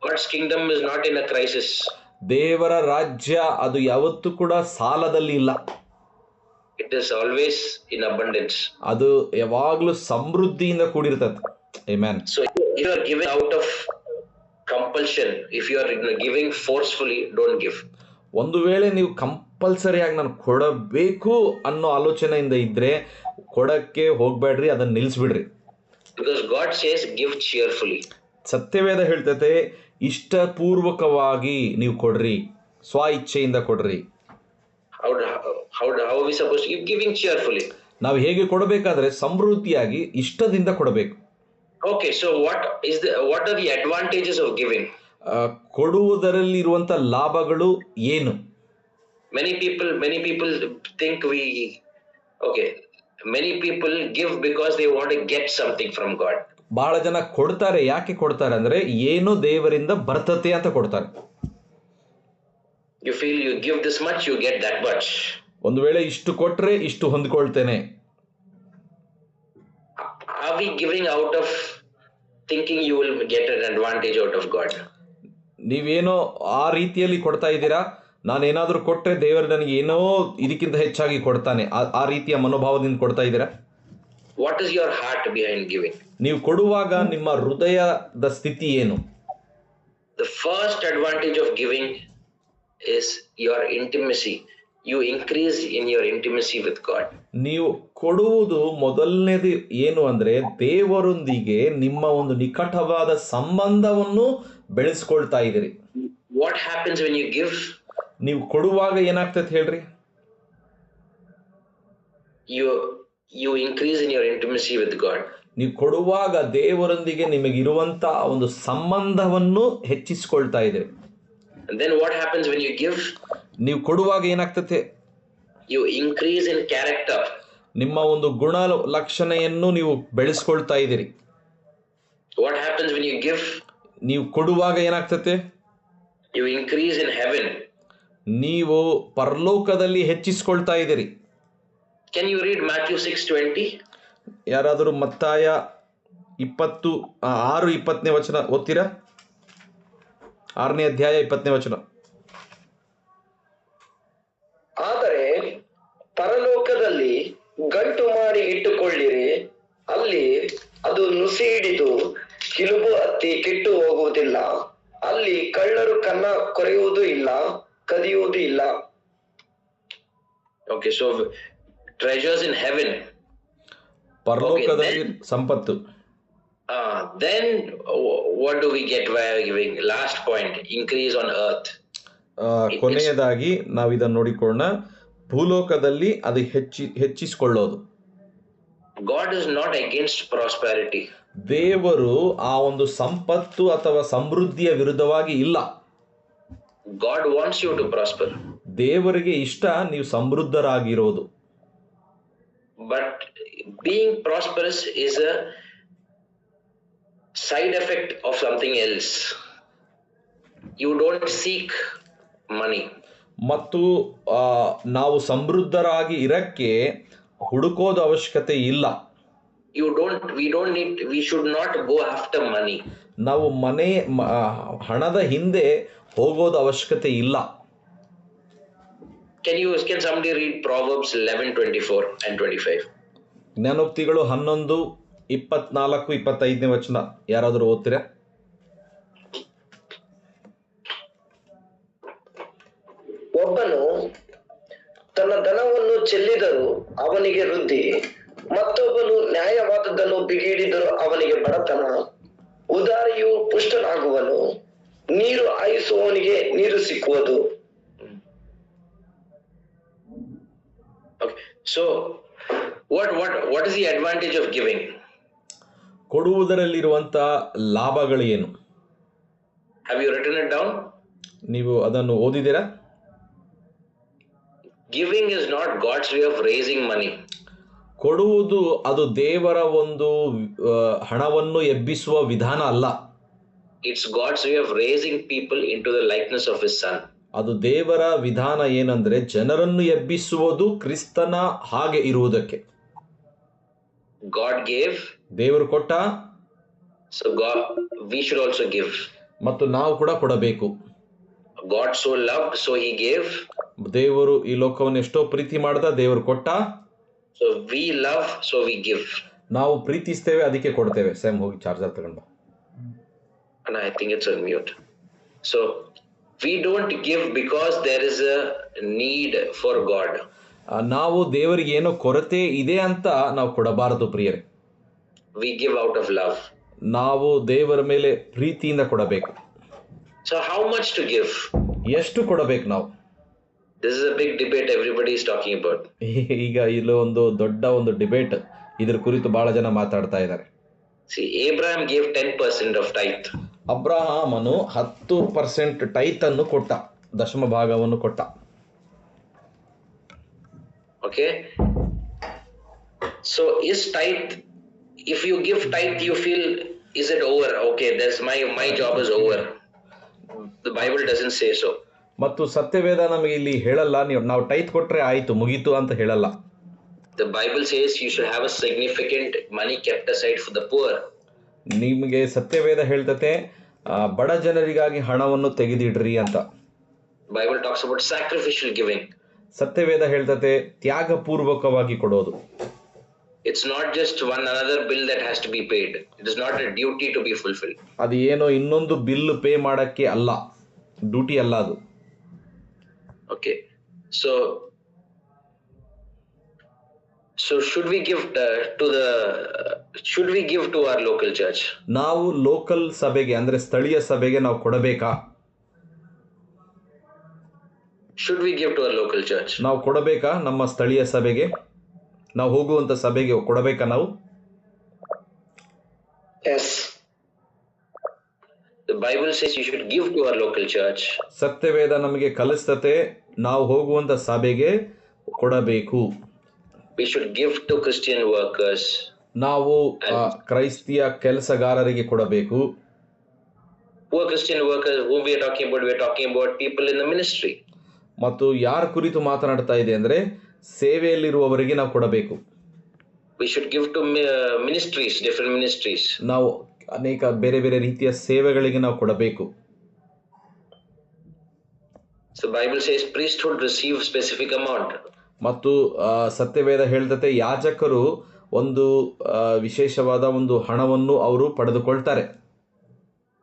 God's kingdom is not in a crisis. ದೇವರ ರಾಜ್ಯ ಅದು ಯಾವತ್ತೂ ಕೂಡ ಸಾಲದಲ್ಲಿ ಇಲ್ಲ. It is always in abundance. ಅದು ಯಾವಾಗ್ಲೂ ಸಮೃದ್ಧಿಯಿಂದ ಕೂಡಿರ್ತದೆ. Amen. So if you are giving out of compulsion, if you are giving forcefully, don't give. ಒಂದು ವೇಳೆ ನೀವು ಕಂಪಲ್ಸರಿಯಾಗಿ ನಾನು ಕೊಡಬೇಕು ಅನ್ನೋ ಆಲೋಚನೆಯಿಂದ ಇದ್ರೆ ಕೊಡಕ್ಕೆ ಹೋಗ್ಬೇಡ್ರಿ, ಅದನ್ನ ನಿಲ್ಲಿಸ್ಬಿಡ್ರಿ. Because God says give cheerfully. ಸತ್ಯವೇದ ಹೇಳ್ತತೆ, ಇಷ್ಟಪೂರ್ವಕವಾಗಿ ನೀವು ಕೊಡ್ರಿ, ಸ್ವ ಇಚ್ಛೆಯಿಂದ ಕೊಡ್ರಿ. How are we supposed to give? Giving cheerfully. ನಾವು ಹೇಗೆ ಕೊಡಬೇಕಾದ್ರೆ ಸಮೃದ್ಧಿಯಾಗಿ ಇಷ್ಟದಿಂದ ಕೊಡಬೇಕು. Okay, so what are the advantages of giving? ಕೊಡುವುದರಲ್ಲಿರುವಂಥ ಲಾಭಗಳು ಏನು? Many people think many people give because they want to get something from God. ಬಹಳ ಜನ ಕೊಡ್ತಾರೆ. ಯಾಕೆ ಕೊಡ್ತಾರೆ ಅಂದ್ರೆ ಏನೋ ದೇವರಿಂದ ಬರ್ತತೆ ಅಂತ ಕೊಡ್ತಾರೆ. You feel you give this much, you get that much. ಒಂದು ವೇಳೆ ಇಷ್ಟು ಕೊಟ್ರೆ ಇಷ್ಟು ಹೊಂದ್ಕೊಳ್ತೇನೆ. Are we giving out of thinking you will get an advantage out of God? ನೀವೇನೋ ಆ ರೀತಿಯಲ್ಲಿ ಕೊಡ್ತಾ ಇದ್ದೀರಾ, ನಾನೇನಾದರೂ ಕೊಟ್ಟರೆ ದೇವರು ನನಗೆ ಏನೋ ಇದಕ್ಕಿಂತ ಹೆಚ್ಚಾಗಿ ಕೊಡ್ತಾನೆ, ಆ ರೀತಿಯ ಮನೋಭಾವದಿಂದ ಕೊಡ್ತಾ ಇದ್ದೀರಾ? What is your heart behind giving? ನೀವು ಕೊಡುವಾಗ ನಿಮ್ಮ ಹೃದಯದ ಸ್ಥಿತಿ ಏನು? The first advantage of giving is your intimacy. You increase in your intimacy with God. ನೀವು ಕೊಡುವುದು ಮೊದಲನೇದು ಏನು ಅಂದ್ರೆ ದೇವರೊಂದಿಗೆ ನಿಮ್ಮ ಒಂದು ನಿಕಟವಾದ ಸಂಬಂಧವನ್ನು ಬೆಳೆಸ್ಕೊಳ್ತಾ ಇದ್ದೀರಿ. What happens when you give? ನೀವು ಕೊಡುವಾಗ ಏನಾಗ್ತದೆ ಹೇಳ್ರಿ? You increase in your intimacy with God. ನೀವು ಕೊಡುವಾಗ ದೇವರೊಂದಿಗೆ ನಿಮಗಿರುವಂತ ಒಂದು ಸಂಬಂಧವನ್ನು ಹೆಚ್ಚಿಸಿಕೊಳ್ತಾ ಇದ್ದೀರಿ. And then what happens when you give? ನೀವು ಕೊಡುವಾಗ ಏನಾಗ್ತದೆ? You increase in character. ನಿಮ್ಮ ಒಂದು ಗುಣ ಲಕ್ಷಣೆಯನ್ನು ನೀವು ಬೆಳೆಸ್ಕೊಳ್ತಾ ಇದ್ದೀರಿ. What happens when you give? ನೀವು ಕೊಡುವಾಗ ಏನಾಗ್ತದೆ? You increase in heaven. ನೀವು ಪರಲೋಕದಲ್ಲಿ ಹೆಚ್ಚಿಸಿಕೊಳ್ತಾ ಇದ್ದೀರಿ. Can you read Matthew 6:20? ಯಾರಾದರೂ ಮತ್ತಾಯ 6:20 ವಚನ ಓದ್ತೀರಾ? 6ನೇ ಅಧ್ಯಾಯ 20ನೇ ವಚನ. ಆದರೆ ಪರಲೋಕದಲ್ಲಿ ಗಂಟು ಮಾಡಿ ಇಟ್ಟುಕೊಳ್ಳಿರಿ, ಅಲ್ಲಿ ಅದು ನುಸಿ ಹಿಡಿದು ಕಿಲುಬು ಹತ್ತಿ ಕೆಟ್ಟು ಹೋಗುವುದಿಲ್ಲ, ಅಲ್ಲಿ ಕಳ್ಳರು ಕನ್ನ ಕೊರೆಯುವುದೂ ಇಲ್ಲ, ಕದಿಯುವುದೂ ಇಲ್ಲ. Okay, so treasures in heaven. ಪರಲೋಕದಲ್ಲಿ ಸಂಪತ್ತು. Then what do we get via giving? Last point, increase on earth. ಕೊನೆಯದಾಗಿ ನಾವು ಇದನ್ನು ನೋಡಿಕೊಳ್ಳೋಣ, ಭೂಲೋಕದಲ್ಲಿ ಅದು ಹೆಚ್ಚಿಸಿಕೊಳ್ಳೋದು. God is not against prosperity. ದೇವರು ಆ ಒಂದು ಸಂಪತ್ತು ಅಥವಾ ಸಮೃದ್ಧಿಯ ವಿರುದ್ಧವಾಗಿ ಇಲ್ಲ. God wants you to prosper. ದೇವರಿಗೆ ಇಷ್ಟ ನೀವು ಸಮೃದ್ಧರಾಗಿರೋದು. But being prosperous is a side effect of something else. You don't seek money. ಮತ್ತು ನಾವು ಸಮೃದ್ಧರಾಗಿ ಇರಕ್ಕೆ ಹುಡುಕೋದು ಅವಶ್ಯಕತೆ ಇಲ್ಲ. We should not go after money. ನಾವು ಹಣದ ಹಿಂದೆ ಹೋಗೋದು ಅವಶ್ಯಕತೆ ಇಲ್ಲ. Can somebody read Proverbs 11:24 and 25? ಜ್ಞಾನೋಕ್ತಿಗಳು 11:24-25ನೇ ವಚನ ಯಾರಾದರೂ ಓದ್ತೀರಾ? ಒಬ್ಬನು ತನ್ನ ಧನವನ್ನು ಚೆಲ್ಲಿದರೂ ಅವನಿಗೆ ವೃದ್ಧಿ, ಮತ್ತೊಬ್ಬನು ನ್ಯಾಯವಾದದ್ದನ್ನು ಬಿಗಿಡಿದರೂ ಅವನಿಗೆ ಬಡತನ. ಉದಾರಿಯು ಪುಷ್ಟನಾಗುವನು, ನೀರು ಹಾಯಿಸುವವನಿಗೆ ನೀರು ಸಿಕ್ಕುವುದು. Okay, so what is the advantage of giving? ಕೊಡುವುದರಲ್ಲಿರುವಂತ ಲಾಭಗಳು ಏನು? Have you written it down? ನೀವು ಅದನ್ನು ಓದಿದ್ದೀರಾ? Giving is not God's way of raising money. ಕೊಡುವುದು ಅದು ದೇವರ ಒಂದು ಹಣವನ್ನು ಎಬ್ಬಿಸುವ ವಿಧಾನ ಅಲ್ಲ. It's God's way of raising people into the likeness of His Son. ಅದು ದೇವರ ವಿಧಾನ ಏನಂದ್ರೆ ಜನರನ್ನು ಎಬ್ಬಿಸುವುದು ಕ್ರಿಸ್ತನ ಹಾಗೆ ಇರುವುದಕ್ಕೆ. God gave. ದೇವರು ಕೊಟ್ಟ. So we should also give. ಮತ್ತು ನಾವು ಕೂಡ ಕೊಡಬೇಕು. God so loved, so He gave. ದೇವರು ಈ ಲೋಕವನ್ನು ಎಷ್ಟೋ ಪ್ರೀತಿ ಮಾಡ್ದ, ದೇವರು ಕೊಟ್ಟ. So we love, so we give. ನಾವು ಪ್ರೀತಿಸ್ತೇವೆ, ಅದಕ್ಕೆ ಕೊಡ್ತೇವೆ. ಸೇಮ್ ಹೋಗಿ ಚಾರ್ಜರ್ ತಗೊಂಡು. And I think it's on mute. So we don't give because there is a need for God. ನಾವು ದೇವರಿಗೆ ಏನೋ ಕೊರತೆ ಇದೆ ಅಂತ ನಾವು ಕೊಡಬಾರದು ಪ್ರಿಯರೇ. We give out of love. ನಾವು ದೇವರ ಮೇಲೆ ಪ್ರೀತಿಯಿಂದ ಕೊಡಬೇಕು. So how much to give? ಎಷ್ಟು ಕೊಡಬೇಕು ನಾವು? This is a big debate everybody is talking about. ಈಗ ಇಲ್ಲಿ ಒಂದು ದೊಡ್ಡ ಒಂದು ಡಿಬೇಟ್ ಇದ್ರ ಕುರಿತು ಬಹಳ ಜನ ಮಾತಾಡ್ತಾ ಇದ್ದಾರೆ. See, Abraham gave 10% of tithe. ಅಬ್ರಹಾಮನು 10% ಟೈತ್ ಅನ್ನು ಕೊಟ್ಟ, ದಶಮ ಭಾಗವನ್ನು ಕೊಟ್ಟ. Okay, so is tithe, if you give tithe, you feel, is it over? Okay, that's my job is over. The Bible doesn't say so. ಮತ್ತು ಸತ್ಯವೇದ ನಮಗೆ ಇಲ್ಲಿ ಹೇಳಲ್ಲ ನಾವು ಟೈತ್ ಕೊಟ್ರೆ ಆಯ್ತು ಮುಗೀತು ಅಂತ ಹೇಳಲ್ಲ. The Bible says you should have a significant money kept aside for the poor. ನಿಮಗೆ ಸತ್ಯವೇದ ಹೇಳ್ತತೆ ಬಡ ಜನರಿಗಾಗಿ ಹಣವನ್ನು ತೆಗೆದಿಡ್ರಿ ಅಂತ. Bible talks about sacrificial giving. ಸತ್ಯವೇದ ಹೇಳ್ತತೆ ತ್ಯಾಗಪೂರ್ವಕವಾಗಿ ಕೊಡೋದು. It's not just one another bill that has to be paid. It is not a duty to be fulfilled. ಅದು ಏನೋ ಇನ್ನೊಂದು bill pay ಮಾಡಕ್ಕೆ ಅಲ್ಲ, ಡ್ಯೂಟಿ ಅಲ್ಲ ಅದು. Okay, so should we give to our local church? ನಾವು local ಸಭೆಗೆ ಅಂದ್ರೆ ಸ್ಥಳೀಯ ಸಭೆಗೆ ನಾವು ಕೊಡಬೇಕಾ? Should we give to our local church? ನಾವು ಕೊಡಬೇಕಾ? ನಮ್ಮ ಸ್ಥಳೀಯ ಸಭೆಗೆ ನಾವು ಹೋಗುವಂತ ಸಭೆಗೆ ಕೊಡಬೇಕಾ ನಾವು? Yes. The Bible says you should give to our local church. ಸತ್ಯವೇದ ನಮಗೆ ಕಲಿಸ್ತತೆ ನಾವು ಹೋಗುವಂತ ಸಭೆಗೆ ಕೊಡಬೇಕು. We should give to Christian workers. ನಾವು ಕ್ರೈಸ್ತಿಯ ಕೆಲಸಗಾರರಿಗೆ ಕೊಡಬೇಕು. Poor Christian workers whom we are talking about people in the ministry. ಮತ್ತು ಯಾರ ಕುರಿತು ಮಾತನಾಡ್ತಾ ಇದೆ ಅಂದ್ರೆ ಸೇವೆಯಲ್ಲಿರುವವರಿಗೆ ನಾವು ಕೊಡಬೇಕು. We should give to ministries, different ministries. ನಾವು ಅನೇಕ ಬೇರೆ ಬೇರೆ ರೀತಿಯ ಸೇವೆಗಳಿಗೆ ನಾವು ಕೊಡಬೇಕು. So Bible says priesthood receive specific amount. ಮತ್ತು ಸತ್ಯವೇದ ಹೇಳ್ತತೆ ಯಾಜಕರು ಒಂದು ವಿಶೇಷವಾದ ಒಂದು ಹಣವನ್ನು ಅವರು ಪಡೆದುಕೊಳ್ತಾರೆ.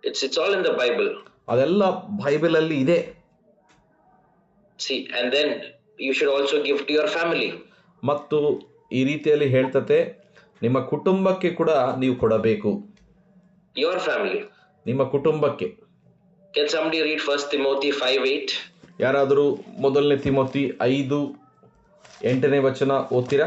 It's all in the Bible. ಅದೆಲ್ಲ ಬೈಬಲ್ ಅಲ್ಲಿ ಇದೆ. See, and then you should also give to your family. ಮತ್ತು ಈ ರೀತಿಯಲ್ಲಿ ಹೇಳ್ತತೆ ನಿಮ್ಮ ಕುಟುಂಬಕ್ಕೆ ಕೂಡ ನೀವು ಕೊಡಬೇಕು. Your family. ನಿಮ್ಮ ಕುಟುಂಬಕ್ಕೆ. Can somebody read 1 Timothy 5:8? ಯಾರಾದರೂ ಮೊದಲನೇ ತಿಮೋತಿ 5:8 ವಚನ ಓದ್ತೀರಾ?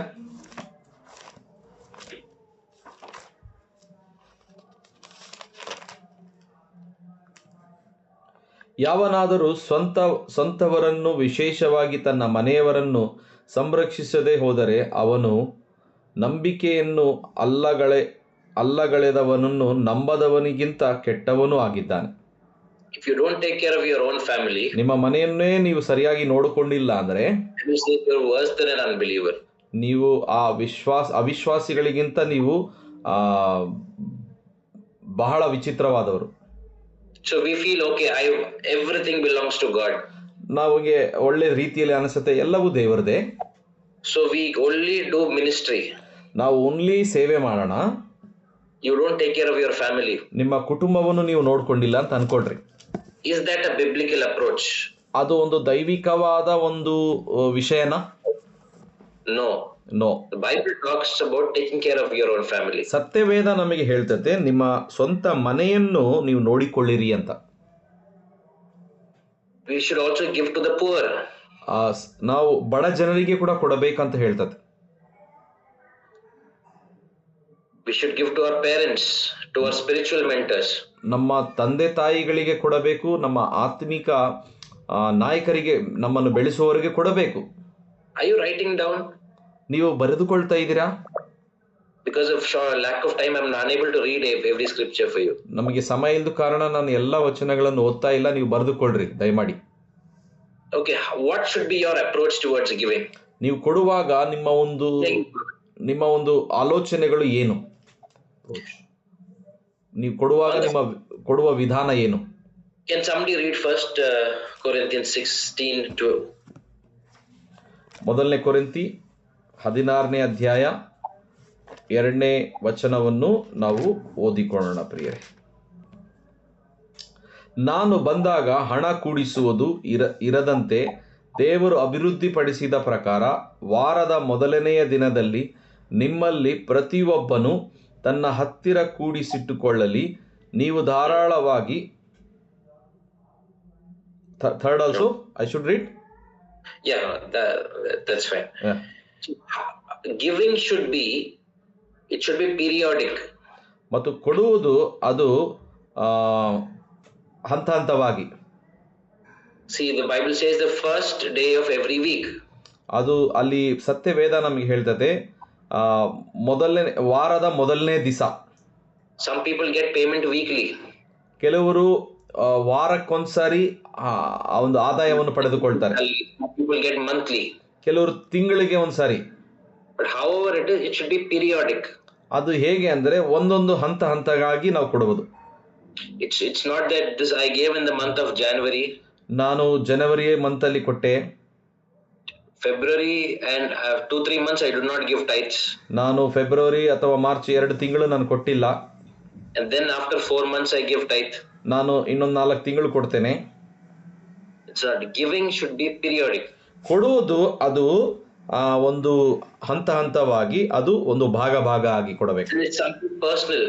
ಯಾವನಾದರೂ ಸ್ವಂತವರನ್ನು ವಿಶೇಷವಾಗಿ ತನ್ನ ಮನೆಯವರನ್ನು ಸಂರಕ್ಷಿಸದೆ ಹೋದರೆ ಅವನು ನಂಬಿಕೆಯನ್ನು ಅಲ್ಲಗಳೆದವನನ್ನು ನಂಬದವನಿಗಿಂತ ಕೆಟ್ಟವನೂ ಆಗಿದ್ದಾನೆ. If you don't take care of your own family, ನಿಮ್ಮ ಮನೆಯನ್ನೇ ನೀವು ಸರಿಯಾಗಿ ನೋಡಿಕೊಂಡಿಲ್ಲ ಅಂದ್ರೆ you're worse than an unbeliever. ನೀವು ಅವಿಶ್ವಾಸಿಗಳಿಗಿಂತ ನೀವು ಬಹಳ ವಿಚಿತ್ರವಾದವರು. So we feel okay, everything belongs to God. ನಮಗೆ ಒಳ್ಳೆ ರೀತಿಯಲ್ಲಿ ಅನಿಸುತ್ತೆ ಎಲ್ಲವೂ ದೇವರದೇ. So we only do ministry. ನಾವು ಓನ್ಲಿ ಸೇವೆ ಮಾಡೋಣ. You don't take care of your family. ನಿಮ್ಮ ಕುಟುಂಬವನ್ನು ನೀವು ನೋಡ್ಕೊಂಡಿಲ್ಲ ಅಂತ ಅನ್ಕೊಳ್ರಿ. Is that a biblical approach? ಅದು ಒಂದು ದೈವಿಕವಾದ ಒಂದು ವಿಷಯನ? No. The Bible talks about taking care of your own family. ಸತ್ಯವೇದ ನಮಗೆ ಹೇಳ್ತತೆ ನಿಮ್ಮ ಸ್ವಂತ ಮನೆಯನ್ನು ನೀವು ನೋಡಿಕೊಳ್ಳಿರಿ ಅಂತ. We should also give to the poor. ನಾವು ಬಡ ಜನರಿಗೆ ಕೂಡ ಕೊಡಬೇಕಂತ ಹೇಳ್ತದೆ. We should give to our parents, to our spiritual mentors. ನಮ್ಮ ತಂದೆ ತಾಯಿಗಳಿಗೆ ಕೊಡಬೇಕು, ನಮ್ಮ ಆತ್ಮಿಕ ನಾಯಕರಿಗೆ, ನಮ್ಮನ್ನು ಬೆಳೆಸುವವರಿಗೆ ಕೊಡಬೇಕು. Are you writing down? ನೀವು ಬರೆದುಕೊಳ್ತಾ ಇದ್ದೀರಾ? Because of lack of time, I'm unable to read every scripture for you. ನಮಗೆ ಸಮಯ ಇಲ್ಲದ ಕಾರಣ ನಾನು ಎಲ್ಲ ವಚನಗಳನ್ನು ಓದ್ತಾ ಇಲ್ಲ, ನೀವು ಬರೆದುಕೊಳ್ಳ್ರಿ ದಯಮಾಡಿ. Okay, what should be your approach towards giving? ನೀವು ಕೊಡುವಾಗ ನಿಮ್ಮ ಒಂದು ಆಲೋಚನೆಗಳು ಏನು? ನೀವು ಕೊಡುವಾಗ ನಿಮ್ಮ ಕೊಡುವ ವಿಧಾನ ಏನು? Can somebody read 1 Corinthians 16:2? ಮೊದಲನೇ ಕೊರಿಂಥಿ 16ನೇ ಅಧ್ಯಾಯ 2ನೇ ವಚನವನ್ನು ನಾವು ಓದಿಕೊಳ್ಳೋಣ ಪ್ರಿಯರೇ. ನಾನು ಬಂದಾಗ ಹಣ ಕೂಡಿಸುವುದು ಇರದಂತೆ ದೇವರು ಅಭಿವೃದ್ಧಿಪಡಿಸಿದ ಪ್ರಕಾರ ವಾರದ ಮೊದಲನೆಯ ದಿನದಲ್ಲಿ ನಿಮ್ಮಲ್ಲಿ ಪ್ರತಿಯೊಬ್ಬನು ತನ್ನ ಹತ್ತಿರ ಕೂಡಿಸಿಟ್ಟುಕೊಳ್ಳಲಿ. ನೀವು ಧಾರಾಳವಾಗಿ third also I should read. Yeah, that's fine. Yeah. Giving should be periodic. ಮತ್ತು ಕೊಡುವುದು ಅದು ಹಂತ ಹಂತವಾಗಿ. See, the Bible says the first day of every week. ಅದು ಅಲ್ಲಿ ಸತ್ಯವೇದ ನಮಗೆ ಹೇಳ್ತದೆ ವಾರದ ಮೊದಲನೇ ದಿವಸ. Some people get payment weekly. ಕೆಲವರು ವಾರಕ್ಕೊಂದ್ಸಾರಿ ಆ ಒಂದು ಆದಾಯವನ್ನು ಪಡೆದುಕೊಳ್ತಾರೆ. Some people get monthly. ಕೆಲವರು ತಿಂಗಳಿಗೆ ಒಂದ್ಸಾರಿ. But however it should be periodic. ಅದು ಹೇಗೆ ಅಂದ್ರೆ ಒಂದೊಂದು ಹಂತ ಹಂತವಾಗಿ ನಾವು ಕೊಡುವುದು. It's not that this I gave in the month of January. ನಾನು ಜನವರಿ ಮಂತ್ ಅಲ್ಲಿ ಕೊಟ್ಟೆ. February and 2-3 months I do not give tithes. ನಾನು ಫೆಬ್ರವರಿ ಅಥವಾ ಮಾರ್ಚ್ 2 ತಿಂಗಳು ನಾನು ಕೊಟ್ಟಿಲ್ಲ. And then after 4 months I give tithe. ನಾನು ಇನ್ನೊಂದು 4 ತಿಂಗಳು ಕೊಡ್ತೇನೆ. It's not. Giving should be periodic. ಕೊಡುವುದು ಅದು ಒಂದು ಹಂತ ಹಂತವಾಗಿ, ಅದು ಒಂದು ಭಾಗ ಆಗಿ ಕೊಡಬೇಕು. It's something personal.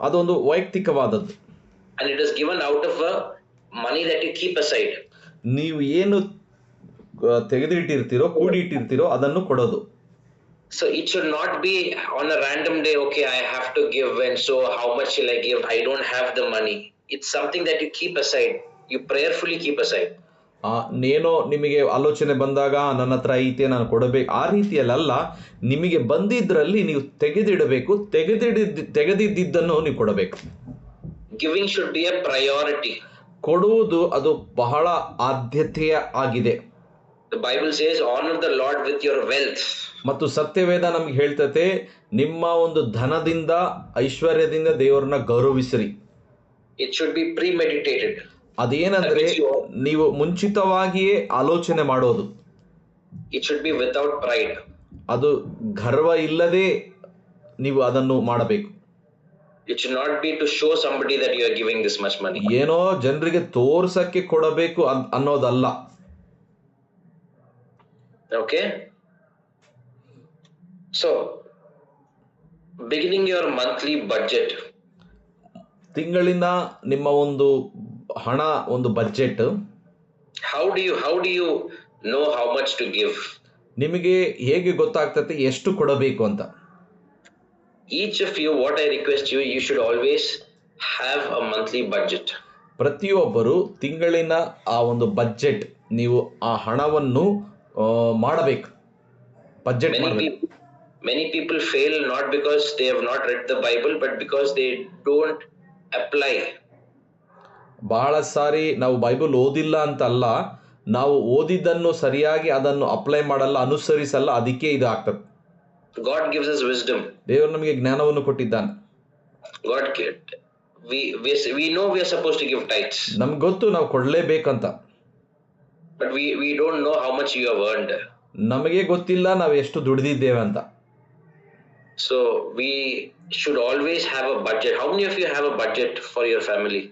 ಅದೊಂದು ವೈಯಕ್ತಿಕವಾದದ್ದು. And it is given out of money that you keep aside. ನೀವು ಏನು ತೆಗೆದಿಟ್ಟಿರ್ತೀರೋ, ಕೂಡಿಟ್ಟಿರ್ತೀರೋ ಅದನ್ನು ಕೊಡೋದು. So it should not be on a random day, okay, I have to give, and so how much shall I give? I don't have the money. It's something that you keep aside. You prayerfully keep aside. ಏನೋ ನಿಮಗೆ ಆಲೋಚನೆ ಬಂದಾಗ ನನ್ನ ಹತ್ರ ಐತೆ ನಾನು ಕೊಡಬೇಕು, ಆ ರೀತಿಯಲ್ಲ. ನಿಮಗೆ ಬಂದಿದ್ರಲ್ಲಿ ನೀವು ತೆಗೆದಿಡಬೇಕು, ತೆಗೆದಿದ್ದನ್ನು ನೀವು ಕೊಡಬೇಕು. Giving should be a priority. ಕೊಡುವುದು ಅದು ಬಹಳ ಆದ್ಯತೆಯ ಆಗಿದೆ. The Bible says honor the Lord with your wealth. ಮತ್ತು ಸತ್ಯವೇದ ನಮ್ಗೆ ಹೇಳ್ತತೆ, ನಿಮ್ಮ ಒಂದು ಧನದಿಂದ, ಐಶ್ವರ್ಯದಿಂದ ದೇವರನ್ನ ಗೌರವಿಸಿರಿ. It should be premeditated. ಅದೇನಂದ್ರೆ ನೀವು ಮುಂಚಿತವಾಗಿಯೇ ಆಲೋಚನೆ ಮಾಡೋದು. It should be without pride. ಅದು ಗರ್ವ ಇಲ್ಲದೆ ನೀವು ಅದನ್ನು ಮಾಡಬೇಕು. It should not be to show somebody that you are giving this much money. ಏನೋ ಜನರಿಗೆ ತೋರ್ಸಕ್ಕೆ ಕೊಡಬೇಕು ಅನ್ನೋದಲ್ಲ. Okay? So, beginning your monthly budget. ತಿಂಗಳಿನ ನಿಮ್ಮ ಒಂದು ಹಣ, ಒಂದು budget. How do you know how much to give? ನಿಮಗೆ ಹೇಗೆ ಗೊತ್ತಾಗ್ತದೆ ಎಷ್ಟು ಕೊಡಬೇಕು ಅಂತ? Each of you, what I request you, you should always have a monthly budget. ಪ್ರತಿಯೊಬ್ಬರು ತಿಂಗಳಿನ ಆ ಒಂದು ಬಜೆಟ್, ನೀವು ಆ ಹಣವನ್ನು ಮಾಡಬೇಕು, ಬಜೆಟ್ ಮಾಡಬೇಕು. Many people fail not because they have not read the Bible, but because they don't apply. ಬಹಳ ಸಾರಿ ನಾವು ಬೈಬಲ್ ಓದಿಲ್ಲ ಅಂತಲ್ಲ, ನಾವು ಓದಿದ್ದನ್ನು ಸರಿಯಾಗಿ ಅದನ್ನು ಅಪ್ಲೈ ಮಾಡಲ್ಲ, ಅನುಸರಿಸಲ್ಲ, ಅದಕ್ಕೆ ಇದು ಆಗ್ತದೆ. God gives us wisdom. ದೇವರು ನಮಗೆ ಜ್ಞಾನವನ್ನು ಕೊಟ್ಟಿದ್ದಾನೆ. We know we are supposed to give tithes. ನಮ್ಗೆ ಗೊತ್ತು ನಾವು ಕೊಡಲೇಬೇಕಂತ. But we don't know how much you have earned. ನಮಗೆ ಗೊತ್ತಿಲ್ಲ ನಾವು ಎಷ್ಟು ದುಡಿದಿದ್ದೇವೆ ಅಂತ. So we should always have a budget. How many of you have a budget for your family?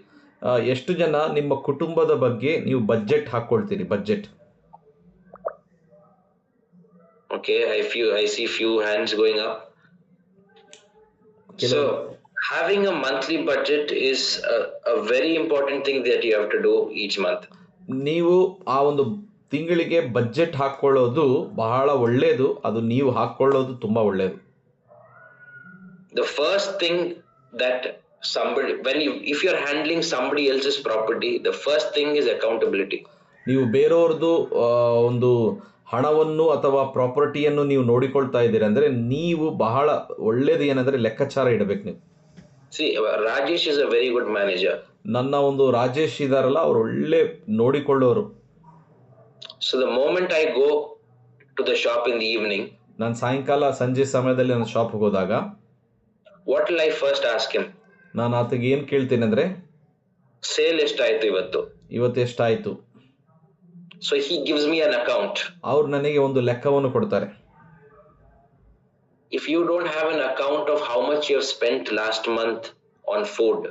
ಎಷ್ಟು ಜನ ನಿಮ್ಮ ಕುಟುಂಬದ ಬಗ್ಗೆ ನೀವು ಬಜೆಟ್ ಹಾಕೊಳ್ತೀರಿ? Budget. Okay, I see few hands going up. So having a monthly budget is a very important thing that you have to do each month. ನೀವು ಆ ಒಂದು ತಿಂಗಳಿಗೆ ಬಜೆಟ್ ಹಾಕೊಳ್ಳೋದು ಬಹಳ ಒಳ್ಳೆಯದು. ಅದು ನೀವು ಹಾಕೊಳ್ಳೋದು ತುಂಬಾ ಒಳ್ಳೆಯದು. The first thing that if you are handling somebody else's property, the first thing is accountability. ನೀವು ಬೇರೆಯವ್ರದ್ದು ಒಂದು ಹಣವನ್ನು ಅಥವಾ ಪ್ರಾಪರ್ಟಿಯನ್ನು ನೀವು ನೋಡಿಕೊಳ್ತಾ ಇದ್ದೀರಿ ಅಂದ್ರೆ ನೀವು ಬಹಳ ಒಳ್ಳೇದು ಏನಂದ್ರೆ ಲೆಕ್ಕಾಚಾರ ಇಡಬೇಕು ನೀವು. See, Rajesh is a very good manager. ನನ್ನ ಒಂದು ರಾಜೇಶ್ ಇದಾರಲ್ಲ, ಅವ್ರು ಒಳ್ಳೆ ನೋಡಿಕೊಳ್ಳೋರು. So the moment I go to the shop in the evening, ನಾನು ಸಾಯಂಕಾಲ ಸಂಜೆ ಸಮಯದಲ್ಲಿ ನಾನು ಶಾಪ್ಗೆ ಹೋದಾಗ what will I first ask him? ನಾನು ಆತಗೆ ಏನು ಕೇಳ್ತೀನಿ ಅಂದ್ರೆ, ಸೇಲ್ ಎಷ್ಟಾಯ್ತು ಇವತ್ತು ಎಷ್ಟಾಯ್ತು. So he gives me an account. ಅವ್ರು ನನಗೆ ಒಂದು ಲೆಕ್ಕವನ್ನು ಕೊಡ್ತಾರೆ. If you don't have an account of how much you have spent last month on food,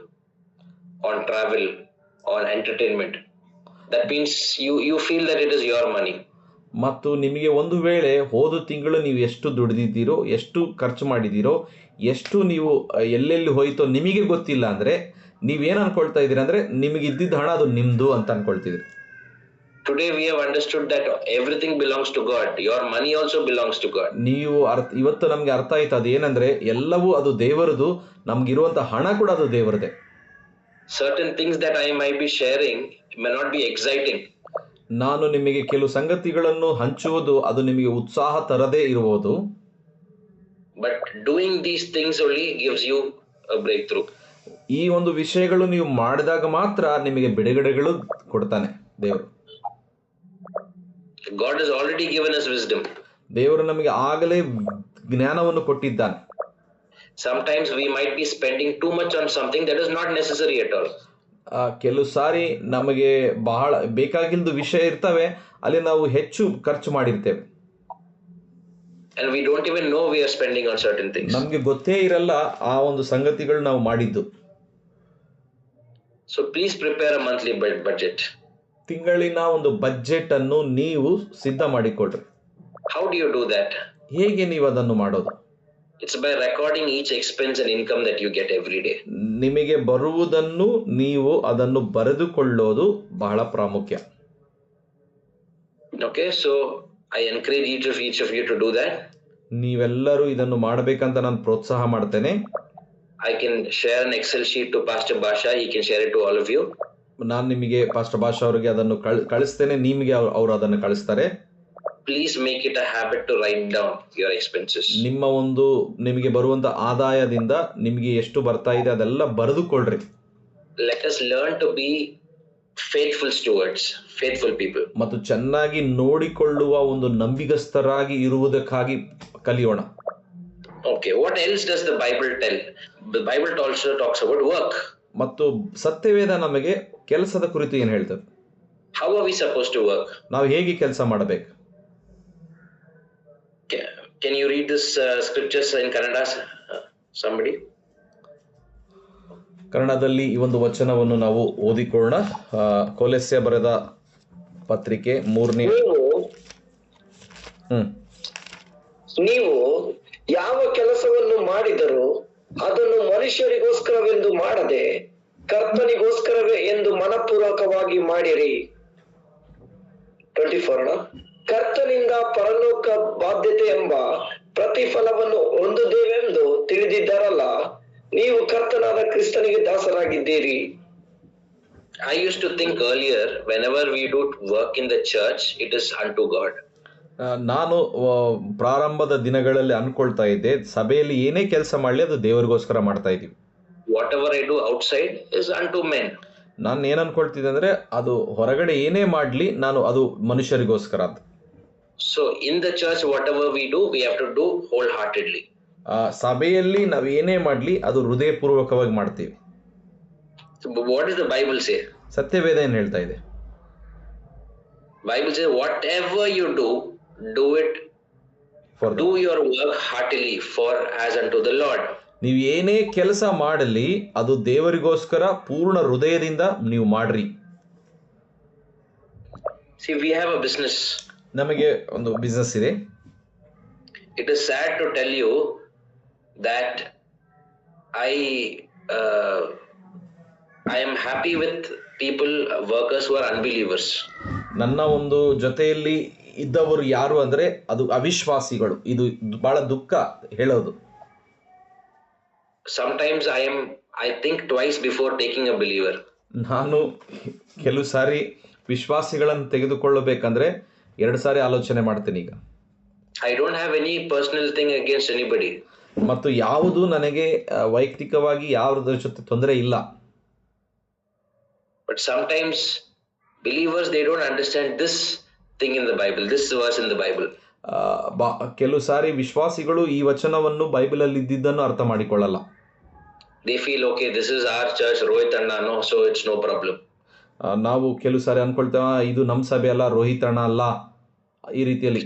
on travel, on entertainment, that means you feel that it is your money. ಮತ್ತು ನಿಮಗೆ ಒಂದು ವೇಳೆ ಹೋದ ತಿಂಗಳು ನೀವು ಎಷ್ಟು ದುಡಿದಿದ್ದೀರೋ, ಎಷ್ಟು ಖರ್ಚು ಮಾಡಿದ್ದೀರೋ, ಎಷ್ಟು ನೀವು ಎಲ್ಲೆಲ್ಲಿ ಹೋಯ್ತೋ ನಿಮಗೆ ಗೊತ್ತಿಲ್ಲ ಅಂದರೆ ನೀವೇನು ಅನ್ಕೊಳ್ತಾ ಇದ್ದೀರಿ ಅಂದರೆ ನಿಮಗೆ ಇದ್ದಿದ್ದ ಹಣ ಅದು ನಿಮ್ಮದು ಅಂತ ಅನ್ಕೊಳ್ತಿದ್ರಿ. Today we have understood that everything belongs to God. Your money also belongs to God. ನೀವು ಇವತ್ತು ನಮಗೆ ಅರ್ಥ ಆಯ್ತು ಅದೇನೆಂದರೆ ಎಲ್ಲವೂ ಅದು ದೇವರದು, ನಮಗಿರುವಂಥ ಹಣ ಕೂಡ ಅದು ದೇವರದೇ. Certain things that I might be sharing may not be exciting. ನಾನು ನಿಮಗೆ ಕೆಲವು ಸಂಗತಿಗಳನ್ನು ಹಂಚುವುದು ಅದು ನಿಮಗೆ ಉತ್ಸಾಹ ತರದೇ ಇರುವುದು. But doing these things only gives you a breakthrough. ಈ ಒಂದು ವಿಷಯಗಳು ನೀವು ಮಾಡಿದಾಗ ಮಾತ್ರ ನಿಮಗೆ ಬಿಡುಗಡೆಗಳು ಕೊಡ್ತಾನೆ ದೇವರು. God has already given us wisdom. ದೇವರು ನಮಗೆ ಆಗಲೇ ಜ್ಞಾನವನ್ನು ಕೊಟ್ಟಿದ್ದಾನೆ. Sometimes we might be spending too much on something that is not necessary at all. ಕೆಲವು ಸಾರಿ ನಮಗೆ ಬಹಳ ಬೇಕಾಗಿಲ್ಲದ ವಿಷಯ ಇರ್ತವೆ, ಅಲ್ಲಿ ನಾವು ಹೆಚ್ಚು ಖರ್ಚು ಮಾಡಿರ್ತೇವೆ. And we don't even know we are spending on certain things. ನಮಗೆ ಗೊತ್ತೇ ಇರಲ್ಲ ಆ ಒಂದು ಸಂಗತಿಗಳು ನಾವು ಮಾಡಿದ್ದು. So please prepare a monthly budget. ತಿಂಗಳಿನ ಒಂದು ಬಜೆಟ್ ಅನ್ನು ನೀವು ಸಿದ್ಧ ಮಾಡಿಕೊಡ್ರಿ. How do you do that? ಹೇಗೆ ನೀವು ಅದನ್ನು ಮಾಡೋದು? It's by recording each expense and income that you get every day. ನಿಮಗೆ ಬರುವುದನ್ನು ನೀವು ಅದನ್ನು ಬರೆದುಕೊಳ್ಳೋದು ಬಹಳ ಪ್ರಾಮುಖ್ಯ. Okay, so I encourage each of you to do that. ನೀವೆಲ್ಲರೂ ಇದನ್ನು ಮಾಡಬೇಕಂತ ನಾನು ಪ್ರೋತ್ಸಾಹ ಮಾಡ್ತೇನೆ. I can share an Excel sheet to Pastor Basha. He can share it to all of you. ನಾನು ನಿಮಗೆ ಪಾಸ್ಟರ್ ಭಾಷಾ ಅವರಿಗೆ ಅದನ್ನು ಕಳಿಸ್ತೇನೆ, ನಿಮಗೆ ಅವರು ಅದನ್ನು ಕಳಿಸ್ತಾರೆ. Please make it a habit to write down your expenses. ನಿಮಗೆ ಬರುವಂತ ಆದಾಯದಿಂದ ನಿಮಗೆ ಎಷ್ಟು ಬರ್ತಾ ಇದೆ ಅದೆಲ್ಲ ಬರೆದುಕೊಳ್ಳ್ರಿ. Let us learn to be faithful stewards, faithful people. ಮತ್ತು ಚೆನ್ನಾಗಿ ನೋಡಿಕೊಳ್ಳುವ ಒಂದು ನಂಬಿಗಸ್ತರಾಗಿ ಇರುವುದಕ್ಕಾಗಿ ಕಲಿಯೋಣ. Okay, what else does the Bible tell? The Bible also talks about work. ಮತ್ತು ಸತ್ಯವೇದ ನಮಗೆ ಕೆಲಸದ ಕುರಿತು ಏನು ಹೇಳ್ತದೆ? How are we supposed to work? ನಾವು ಹೇಗೆ ಕೆಲಸ ಮಾಡಬೇಕು? Can you read this scriptures in Kannada? Somebody? ಕನ್ನಡದಲ್ಲಿ ಈ ಒಂದು ವಚನವನ್ನು ನಾವು ಓದಿಕೊಳ್ಳೋಣ. ಕೊಲೊಸ್ಸೆ ಬರೆದ ಪತ್ರಿಕೆ 3ನೇ. ನೀವು ಯಾವ ಕೆಲಸವನ್ನು ಮಾಡಿದರೂ ಅದನ್ನು ಮನುಷ್ಯರಿಗೋಸ್ಕರವೆಂದು ಮಾಡದೆ ಕರ್ತನಿಗೋಸ್ಕರವೇ ಎಂದು ಮನಪೂರ್ವಕವಾಗಿ ಮಾಡಿರಿ. 24 ಕರ್ತನಿಂದ ಪರಲೋಕ ಬಾಧ್ಯತೆ ಎಂಬ ಪ್ರತಿಫಲವನ್ನು ಹೊಂದುತ್ತೇವೆಂದು ತಿಳಿದಿದ್ದಾರಲ್ಲ, ನೀವು ಕರ್ತನಾದ ಕ್ರಿಸ್ತನಿಗೆ ದಾಸರಾಗಿದ್ದೀರಿ. I used to think earlier, whenever we do work in the church, it is unto God. ನಾನು ಪ್ರಾರಂಭದ ದಿನಗಳಲ್ಲಿ ಅನ್ಕೊಳ್ತಾ ಇದ್ದೆ, ಸಭೆಯಲ್ಲಿ ಏನೇ ಕೆಲಸ ಮಾಡಲಿ ಅದು ದೇವರಿಗೋಸ್ಕರ ಮಾಡ್ತಾ ಇದ್ದೀವಿ. Whatever I do outside is unto men. ನಾನು ಏನು ಅನ್ಕೊಳ್ತಿದ್ದೆ ಅಂದ್ರೆ ಅದು ಹೊರಗಡೆ ಏನೇ ಮಾಡಲಿ ನಾನು ಅದು ಮನುಷ್ಯರಿಗೋಸ್ಕರ ಅಂತ. So in the church, whatever we do, we have to do wholeheartedly. ಸಭೆಯಲ್ಲಿ ನಾವು ಏನೇ ಮಾಡಲಿ ಅದು ಹೃದಯಪೂರ್ವಕವಾಗಿ ಮಾಡ್ತೀವಿ. What does the Bible say? ಸತ್ಯವೇದ ಏನು ಹೇಳ್ತಾ ಇದೆ? Bible says, whatever you do it, do your work heartily, for as unto the Lord. ನೀವು ಏನೇ ಕೆಲಸ ಮಾಡಲಿ ಅದು ದೇವರಿಗೋಸ್ಕರ ಪೂರ್ಣ ಹೃದಯದಿಂದ ನೀವು ಮಾಡ್ರಿ. See, we have a business. ನಮಗೆ ಒಂದು ಬಿಸ್ನೆಸ್ ಇದೆ. It is sad to tell you that I am happy with people, workers who are unbelievers. ನನ್ನ ಒಂದು ಜೊತೆಯಲ್ಲಿ ಇದ್ದವರು ಯಾರು ಅಂದ್ರೆ ಅದು ಅವಿಶ್ವಾಸಿಗಳು. ಇದು ಬಹಳ ದುಃಖ ಹೇಳೋದು. Sometimes I think twice before taking a believer. ನಾನು ಕೆಲವು ಸಾರಿ ವಿಶ್ವಾಸಿಗಳನ್ನು ತೆಗೆದುಕೊಳ್ಳಬೇಕಂದ್ರೆ 2 ಸಾರಿ ಆಲೋಚನೆ ಮಾಡ್ತೀನಿ. ಈಗ I don't have any personal thing against anybody. ಮತ್ತು ಯಾವುದು ನನಗೆ ವೈಯಕ್ತಿಕವಾಗಿ ಯಾವುದರ ಜೊತೆ ತೊಂದರೆ ಇಲ್ಲ. But sometimes believers, they don't understand this thing in the Bible, this verse in the Bible. ಕೆಲವು ಸಾರಿ ವಿಶ್ವಾಸಿಗಳು ಈ ವಚನವನ್ನು ಬೈಬಲ್ ಅಲ್ಲಿ ಇದ್ದಿದ್ದನ್ನು ಅರ್ಥ ಮಾಡಿಕೊಳ್ಳಲ್ಲ. They feel, okay, this is our church, Rohit Anna, no, so it's no problem. ನಾವು ಕೆಲವು ಸಾರಿ ಅನ್ಕೊಳ್ತೇವೆ ಇದು ನಮ್ಮ ಸಭೆ ಅಲ್ಲ, ರೋಹಿತ್ ಅಣ್ಣ ಅಲ್ಲ, ಈ ರೀತಿಯಲ್ಲಿ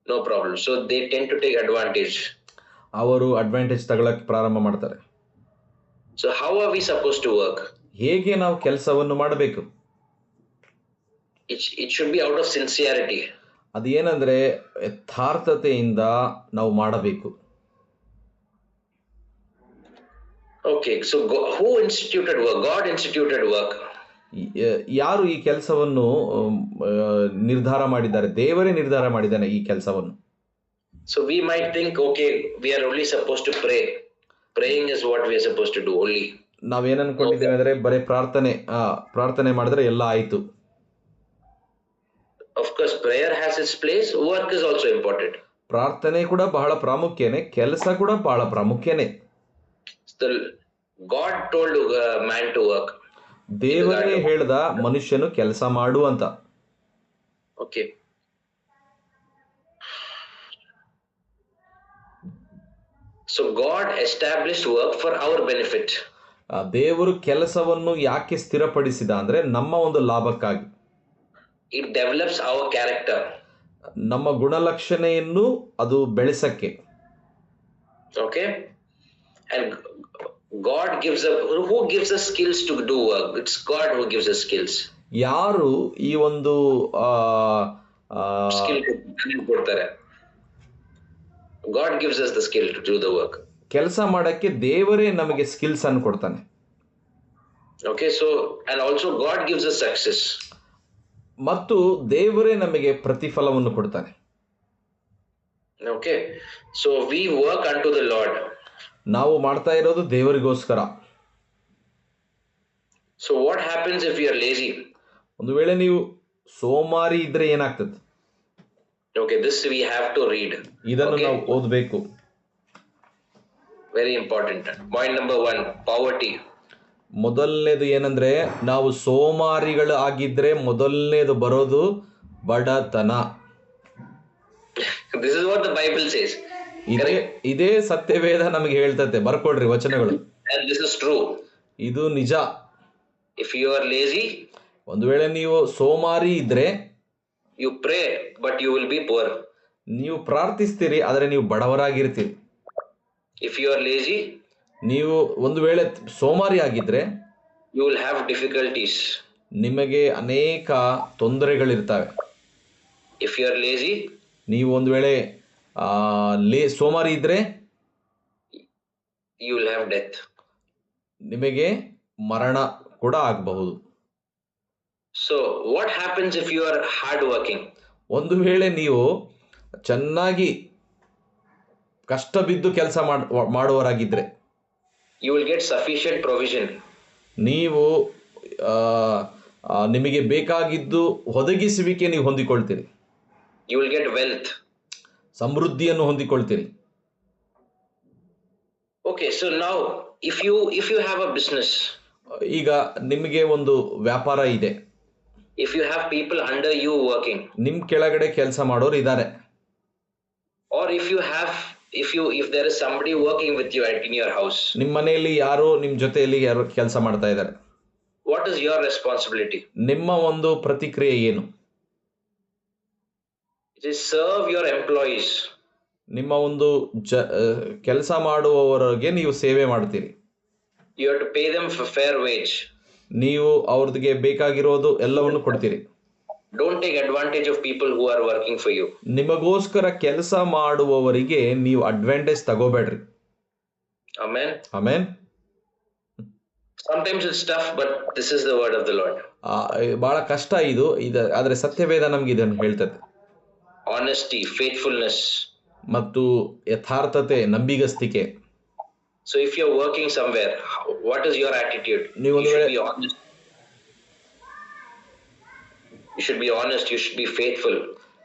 No problem. So they tend to take advantage. ಅವರು ಅಡ್ವಾಂಟೇಜ್ ತಗೊಳ್ಳಕ್ಕೆ ಪ್ರಾರಂಭ ಮಾಡ್ತಾರೆ. So how are we supposed to work? ಹೇಗೆ ನಾವು ಕೆಲಸವನ್ನು ಮಾಡಬೇಕು? It should be out of sincerity. ಅದು ಏನಂದರೆ ಯಥಾರ್ಥತೆಯಿಂದ ನಾವು ಮಾಡಬೇಕು. Okay, so who instituted work? God instituted work. ಯಾರು ಈ ಕೆಲಸವನ್ನು ನಿರ್ಧಾರ ಮಾಡಿದ್ದಾರೆ? ದೇವರೇ ನಿರ್ಧಾರ ಮಾಡಿದ್ದಾನೆ ಈ ಕೆಲಸವನ್ನು. So we might think, okay, we are only supposed to pray. Praying is what we are supposed to do only. ನಾವೇನು ಅನ್ಕೊಂಡಿದ್ದೇವೆ ಅಂದರೆ ಬರೀ ಪ್ರಾರ್ಥನೆ ಮಾಡಿದ್ರೆ ಎಲ್ಲ ಆಯಿತು. Of course, prayer has its place. Work is also important. ಪ್ರಾರ್ಥನೆ ಕೂಡ ಬಹಳ ಪ್ರಾಮುಖ್ಯನೇ, ಕೆಲಸ ಕೂಡ ಬಹಳ ಪ್ರಾಮುಖ್ಯನೇ. Still, God told man to work. ದೇವರೇ ಹೇಳ್ದ ಮನುಷ್ಯನು ಕೆಲಸ ಮಾಡು ಅಂತ. Okay. So God established work for our benefit. ದೇವರು ಕೆಲಸವನ್ನು ಯಾಕೆ ಸ್ಥಿರಪಡಿಸಿದ ಅಂದ್ರೆ ನಮ್ಮ ಒಂದು ಲಾಭಕ್ಕಾಗಿ. It develops our character. ನಮ್ಮ ಗುಣಲಕ್ಷಣೆಯನ್ನು ಅದು ಬೆಳೆಸಕ್ಕೆ. Okay. And God gives us, who gives us skills to do work? It's God who gives us skills. ಯಾರು ಈ ಒಂದು Skill ಕೊಡ್ತಾರೆ. God gives us the skill to do the work. ಕೆಲಸ ಮಾಡಕ್ಕೆ ದೇವರೇ ನಮಗೆ ಸ್ಕಿಲ್ಸ್ ಅನ್ನು ಕೊಡ್ತಾನೆ. Okay, so and also God gives us success. ಮತ್ತು ದೇವರೇ ನಮಗೆ ಪ್ರತಿಫಲವನ್ನು ಕೊಡ್ತಾನೆ. Okay, so we work unto the Lord. ನಾವು ಮಾಡ್ತಾ ಇರೋದು ದೇವರಿಗೋಸ್ಕರ. So what happens if we are lazy? ಒಂದು ವೇಳೆ ನೀವು ಸೋಮಾರಿ ಇದ್ರೆ ಏನಾಗ್ತದೆ? Okay, this we have to read. ಇದನ್ನು Okay. ನಾವು ಓದಬೇಕು. Very important. Point number 1, poverty. ಮೊದಲನೇದು ಏನಂದ್ರೆ ನಾವು ಸೋಮಾರಿಗಳು ಆಗಿದ್ರೆ ಮೊದಲನೇದು ಬರೋದು ಬಡತನ. This is what the Bible says. ಇದೇ ಸತ್ಯವೇದ ನಮಗೆ ಹೇಳ್ತತೆ. ಬರ್ಕೊಡ್ರಿ ವಚನಗಳು. And this is true. ಇದು ನಿಜ. If you are lazy, ಒಂದು ವೇಳೆ ನೀವು ಸೋಮಾರಿ ಇದ್ರೆ you pray but you will be poor. ನೀವು ಪ್ರಾರ್ಥಿಸ್ತೀರಿ ಆದರೆ ನೀವು ಬಡವರಾಗಿರ್ತೀರಿ. If you are lazy, ನೀವು ಒಂದು ವೇಳೆ ಸೋಮಾರಿ ಆಗಿದ್ರೆ you will have difficulties. ನಿಮಗೆ ಅನೇಕ ತೊಂದರೆಗಳಿರ್ತವೆ. If you are lazy, ನೀವು ಒಂದು ವೇಳೆ ಸೋಮಾರಿ ಇದ್ರೆ you will have death. ನಿಮಗೆ ಮರಣ ಕೂಡ ಆಗಬಹುದು. So what happens if you are hard working? ಒಂದು ವೇಳೆ ನೀವು ಚೆನ್ನಾಗಿ ಕಷ್ಟ ಬಿದ್ದು ಕೆಲಸ ಮಾಡುವವರಾಗಿದ್ರೆ You will get sufficient provision. ನೀವು ನಿಮಗೆ ಬೇಕಾಗಿದ್ದು ಒದಗಿಸುವಿಕೆ ನೀವು ಹೊಂದಿಕೊಳ್ತೀರಿ. You will get wealth. ಸಮೃದ್ಧಿಯನ್ನು ಹೊಂದಿಕೊಳ್ತೀರಿ. Okay, so now if you have a business, ಈಗ ನಿಮಗೆ ಒಂದು ವ್ಯಾಪಾರ ಇದೆ. if you have people under you working, ನಿಮ್ ಕೆಳಗಡೆ ಕೆಲಸ ಮಾಡೋರು ಇದ್ದಾರೆ. or if there is somebody working with you in your house, ನಿಮ್ಮ ಮನೆಯಲ್ಲಿ ಯಾರೋ ನಿಮ್ಮ ಜೊತೆಯಲ್ಲಿ ಯಾರೋ ಕೆಲಸ ಮಾಡ್ತಾ ಇದ್ದಾರೆ. what is your responsibility? ನಿಮ್ಮ ಒಂದು ಪ್ರತಿಕ್ರಿಯೆ ಏನು? It is serve your employees. ನಿಮ್ಮ ಒಂದು ಕೆಲಸ ಮಾಡುವವರಿಗೆ ನೀವು ಸೇವೆ ಮಾಡ್ತೀರಿ. You have to pay them for fair wage. ನೀವು ಅವ್ರಿಗೆ ಬೇಕಾಗಿರೋದು ಎಲ್ಲವನ್ನು ಕೊಡ್ತೀರಿ. Don't take advantage of people who are working for you. ನಿಮಗೋಸ್ಕರ ಕೆಲಸ ಮಾಡುವವರಿಗೆ ನೀವು ಅಡ್ವಾಂಟೇಜ್ ತಗೋಬೇಡ್ರಿ. Amen. Amen. Sometimes it's tough, but this is the word of the Lord. ಬಹಳ ಕಷ್ಟ ಇದು ಆದ್ರೆ ಸತ್ಯವೇದ ನಮ್ಗೆ ಇದನ್ನು ಹೇಳ್ತದೆ. Honesty, faithfulness. ಮತ್ತು ಯಥಾರ್ಥತೆ, ನಂಬಿಗಸ್ತಿಕೆ. So if you're working somewhere, what is your attitude? You should be honest. You should be honest. You should be faithful.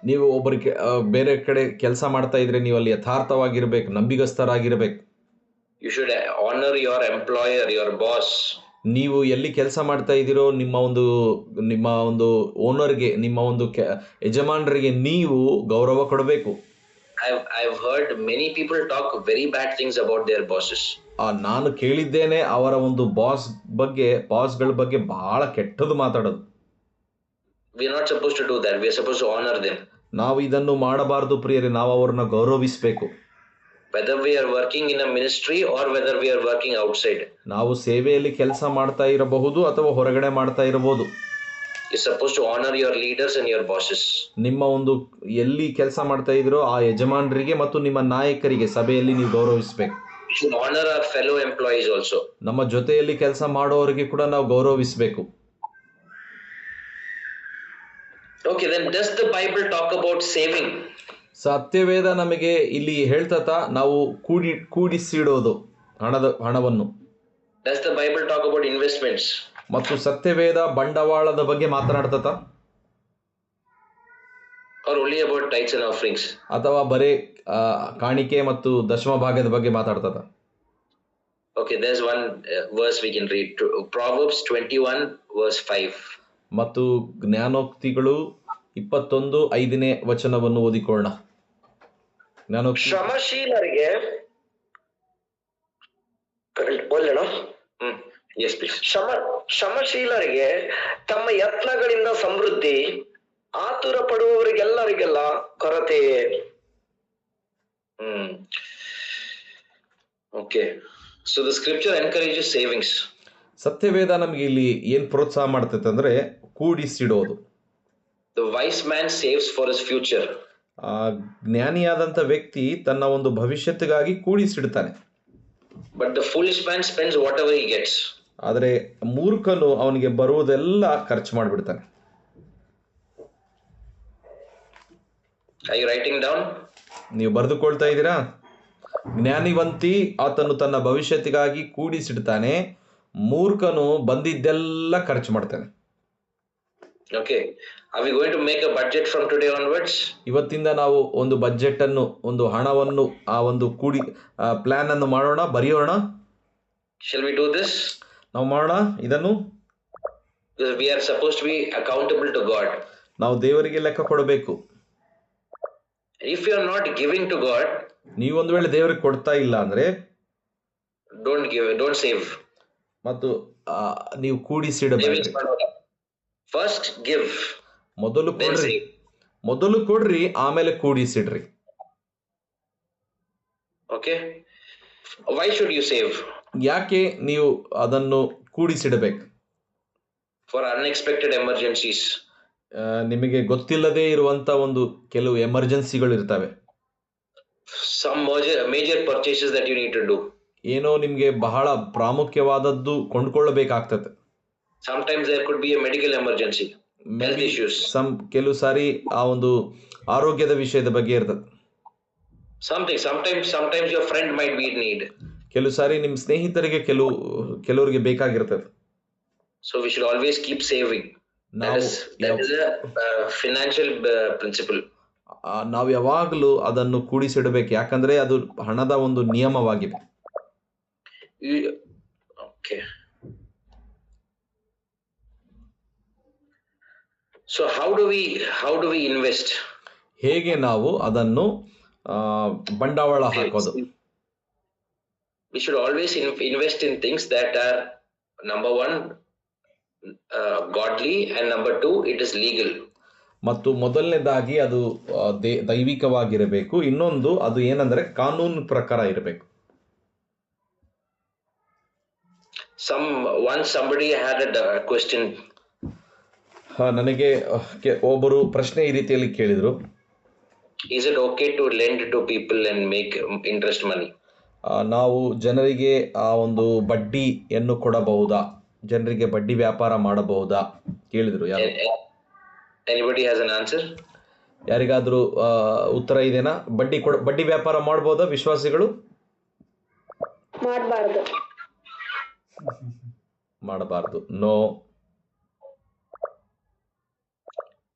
ನೀವು ಒಬ್ಬರಿಗೆ ಬೇರೆ ಕಡೆ ಕೆಲಸ ಮಾಡ್ತಾ ಇದ್ರೆ ನೀವು ಅಲ್ಲಿ ಯಥಾರ್ಥವಾಗಿರ್ಬೇಕು, ನಂಬಿಗಸ್ತರಾಗಿರ್ಬೇಕು. You should honor your employer, your boss. ನೀವು ಎಲ್ಲಿ ಕೆಲಸ ಮಾಡ್ತಾ ಇದ್ದೀರೋ ನಿಮ್ಮ ಒಂದು ಓನರ್ಗೆ, ನಿಮ್ಮ ಒಂದು ಯಜಮಾನರಿಗೆ ನೀವು ಗೌರವ ಕೊಡಬೇಕು. I've heard many people talk very bad things about their bosses. ನಾನು ಕೇಳಿದ್ದೇನೆ ಅವರ ಒಂದು ಬಾಸ್ಗಳ ಬಗ್ಗೆ ಬಹಳ ಕೆಟ್ಟದ್ದು ಮಾತಾಡೋದು. We are not supposed to do that. We are supposed to honor them. ನಾವು ಇದನ್ನು ಮಾಡಬಾರದು ಪ್ರಿಯರೇ, ನಾವು ಅವರನ್ನ ಗೌರವಿಸಬೇಕು. Whether we are working in a ministry or whether we are working outside. ನಾವು ಸೇವೆಯಲ್ಲಿ ಕೆಲಸ ಮಾಡ್ತಾ ಇರಬಹುದು ಅಥವಾ ಹೊರಗಡೆ ಮಾಡ್ತಾ ಇರಬಹುದು. You're supposed to honor your leaders and your bosses. ನಿಮ್ಮ ಒಂದು ಎಲ್ಲಿ ಕೆಲಸ ಮಾಡ್ತಾ ಇದ್ರೋ ಆ ಯಜಮಾನರಿಗೆ ಮತ್ತು ನಿಮ್ಮ ನಾಯಕರಿಗೆ ಸಭೆಯಲ್ಲಿ ನೀವು ಗೌರವಿಸಬೇಕು. We should honor our fellow employees also. ನಮ್ಮ ಜೊತೆಯಲ್ಲಿ ಕೆಲಸ ಮಾಡೋರಿಗೆ ಕೂಡ ನಾವು ಗೌರವಿಸಬೇಕು. Okay, then does the Bible talk about saving? ಸತ್ಯವೇದ ನಮಗೆ ಇಲ್ಲಿ ಹೇಳ್ತತ ನಾವು ಕೂಡಿಸಿಡೋದು ಹಣವನ್ನು. Does the Bible talk about investments? ಮತ್ತು ಸತ್ಯವೇದ ಬಂಡವಾಳದ ಬಗ್ಗೆ ಮಾತನಾಡ್ತತ Or only about tithes and offerings? ಅಥವಾ ಬರೇ ಕಾಣಿಕೆ ಮತ್ತು ದಶಮ ಭಾಗದ ಬಗ್ಗೆ ಮಾತಾಡ್ತದ? Okay, there's one verse we can read. Proverbs 21 verse 5. ಮತ್ತು ಜ್ಞಾನೋಕ್ತಿಗಳು 21:5 ವಚನವನ್ನು ಓದಿಕೊಳ್ಳೋಣ. ಜ್ಞಾನೋಕ್ತಿ ಶ್ರಮಶೀಲರಿಗೆ ಒಳ್ಳೆಣ. Yes, please. ಶ್ರಮಶೀಲರಿಗೆ ತಮ್ಮ ಯತ್ನಗಳಿಂದ ಸಮೃದ್ಧಿ, ಆತುರ ಪಡುವವರಿಗೆಲ್ಲರಿಗೆಲ್ಲ ಕೊರತೆಯೇ. Okay. So the scripture encourages savings. ಸತ್ಯವೇದ ನಮಗೆ ಇಲ್ಲಿ ಏನ್ ಪ್ರೋತ್ಸಾಹ ಮಾಡ್ತೈತೆ ಅಂದ್ರೆ ಕೂಡಿಸಿಡೋದು. The wise man saves for his future. ಜ್ಞಾನಿಯಾದಂಥ ವ್ಯಕ್ತಿ ತನ್ನ ಒಂದು ಭವಿಷ್ಯತ್ತಿಗಾಗಿ ಕೂಡಿಸಿಡ್ತಾನೆ. But the foolish man spends whatever he gets. ಆದರೆ ಮೂರ್ಖನು ಅವನಿಗೆ ಬರುವುದೆಲ್ಲ ಖರ್ಚು ಮಾಡಿಬಿಡ್ತಾನೆ. Are you writing down? ನೀವು ಬರೆದುಕೊಳ್ತಾ ಇದ್ದೀರಾ? ಜ್ಞಾನಿವಂತಿ ಆತನು ತನ್ನ ಭವಿಷ್ಯತ್ತಿಗಾಗಿ ಕೂಡಿಸಿಡ್ತಾನೆ, ಮೂರ್ಖನು ಬಂದಿದ್ದೆಲ್ಲ ಖರ್ಚು ಮಾಡ್ತಾನೆ. Okay. Are we going to make a budget from today onwards? ಇವತ್ತಿಂದ ನಾವು ಒಂದು ಬಜೆಟ್ ಅನ್ನು, ಒಂದು ಹಣವನ್ನು, ಆ ಒಂದು ಪ್ಲಾನ್ ಅನ್ನು ಮಾಡೋಣ, ಬರೆಯೋಣ. Shall we do this? ನಾವು ಮಾಡೋಣ ಇದನ್ನು. Because we are supposed to be accountable to God. ನಾವು ದೇವರಿಗೆ ಲೆಕ್ಕ ಕೊಡಬೇಕು. If you are not giving to God, ನೀವು ಒಂದು ವೇಳೆ ದೇವರಿಗೆ ಕೊಡ್ತಾ ಇಲ್ಲ ಅಂದ್ರೆ don't save. ಮತ್ತು ನೀವು ಕೂಡಿಸಿಡಬೇಕು. First give. ಮೊದಲು ಕೊಡ್ರಿ, ಆಮೇಲೆ ಕೂಡಿಸಿಡ್ರಿ. Okay. Why should you save? ಯಾಕೆ ನೀವು ಅದನ್ನು ಕೂಡಿಸಿಡಬೇಕು? For unexpected emergencies. ನಿಮಗೆ ಗೊತ್ತಿಲ್ಲದೆ ಇರುವಂತ ಒಂದು ಕೆಲವು ಎಮರ್ಜೆನ್ಸಿಗಳು ಇರ್ತವೆ. Some major purchases that you need to do. ಏನೋ ನಿಮ್ಗೆ ಬಹಳ ಪ್ರಾಮುಖ್ಯವಾದದ್ದು ಕೊಂಡ್ಕೊಳ್ಳಬೇಕಾಗ್ತದೆ. Sometimes there could be a medical emergency. Health issues. ಕೆಲವು ಸಾರಿ ಆ ಒಂದು ಆರೋಗ್ಯದ ವಿಷಯದ ಬಗ್ಗೆ ಇರ್ತದೆ. Sometimes your friend might be in need. ಕೆಲವು ಸಾರಿ ನಿಮ್ಮ ಸ್ನೇಹಿತರಿಗೆ ಕೆಲವರಿಗೆ ಬೇಕಾಗಿರ್ತದೆ. So we should always keep saving. That is a financial principle. ನಾವು ಯಾವಾಗಲೂ ಅದನ್ನು ಕೂಡಿಸಿಡಬೇಕು, ಯಾಕಂದ್ರೆ ಅದು ಹಣದ ಒಂದು ನಿಯಮವಾಗಿದೆ. Okay. So how do we invest? ಹೇಗೆ ನಾವು ಅದನ್ನು ಬಂಡವಾಳ ಹಾಕೋದು? We should always invest in things that are number one godly and number two it is legal. ಮತ್ತು ಮೊದಲನೇದಾಗಿ ಅದು ದೈವಿಕವಾಗಿರಬೇಕು, ಇನ್ನೊಂದು ಅದು ಏನಂದ್ರೆ ಕಾನೂನು ಪ್ರಕಾರ ಇರಬೇಕು. Once somebody had a question. ನನಗೆ ಒಬ್ಬರು ಪ್ರಶ್ನೆ ಈ ರೀತಿಯಲ್ಲಿ ಕೇಳಿದ್ರು. Is it okay to lend to people and make interest money? ನಾವು ಜನರಿಗೆ ಆ ಒಂದು ಬಡ್ಡಿಯನ್ನು ಕೊಡಬಹುದಾ, ಜನರಿಗೆ ಬಡ್ಡಿ ವ್ಯಾಪಾರ ಮಾಡಬಹುದಾ ಕೇಳಿದ್ರು. Anybody has an answer? ಯಾರಿಗಾದ್ರೂ ಉತ್ತರ ಇದೆನಾ? ಬಡ್ಡಿ ವ್ಯಾಪಾರ ಮಾಡಬಹುದಾ ವಿಶ್ವಾಸಿಗಳು? ಮಾಡಬಾರದು. No.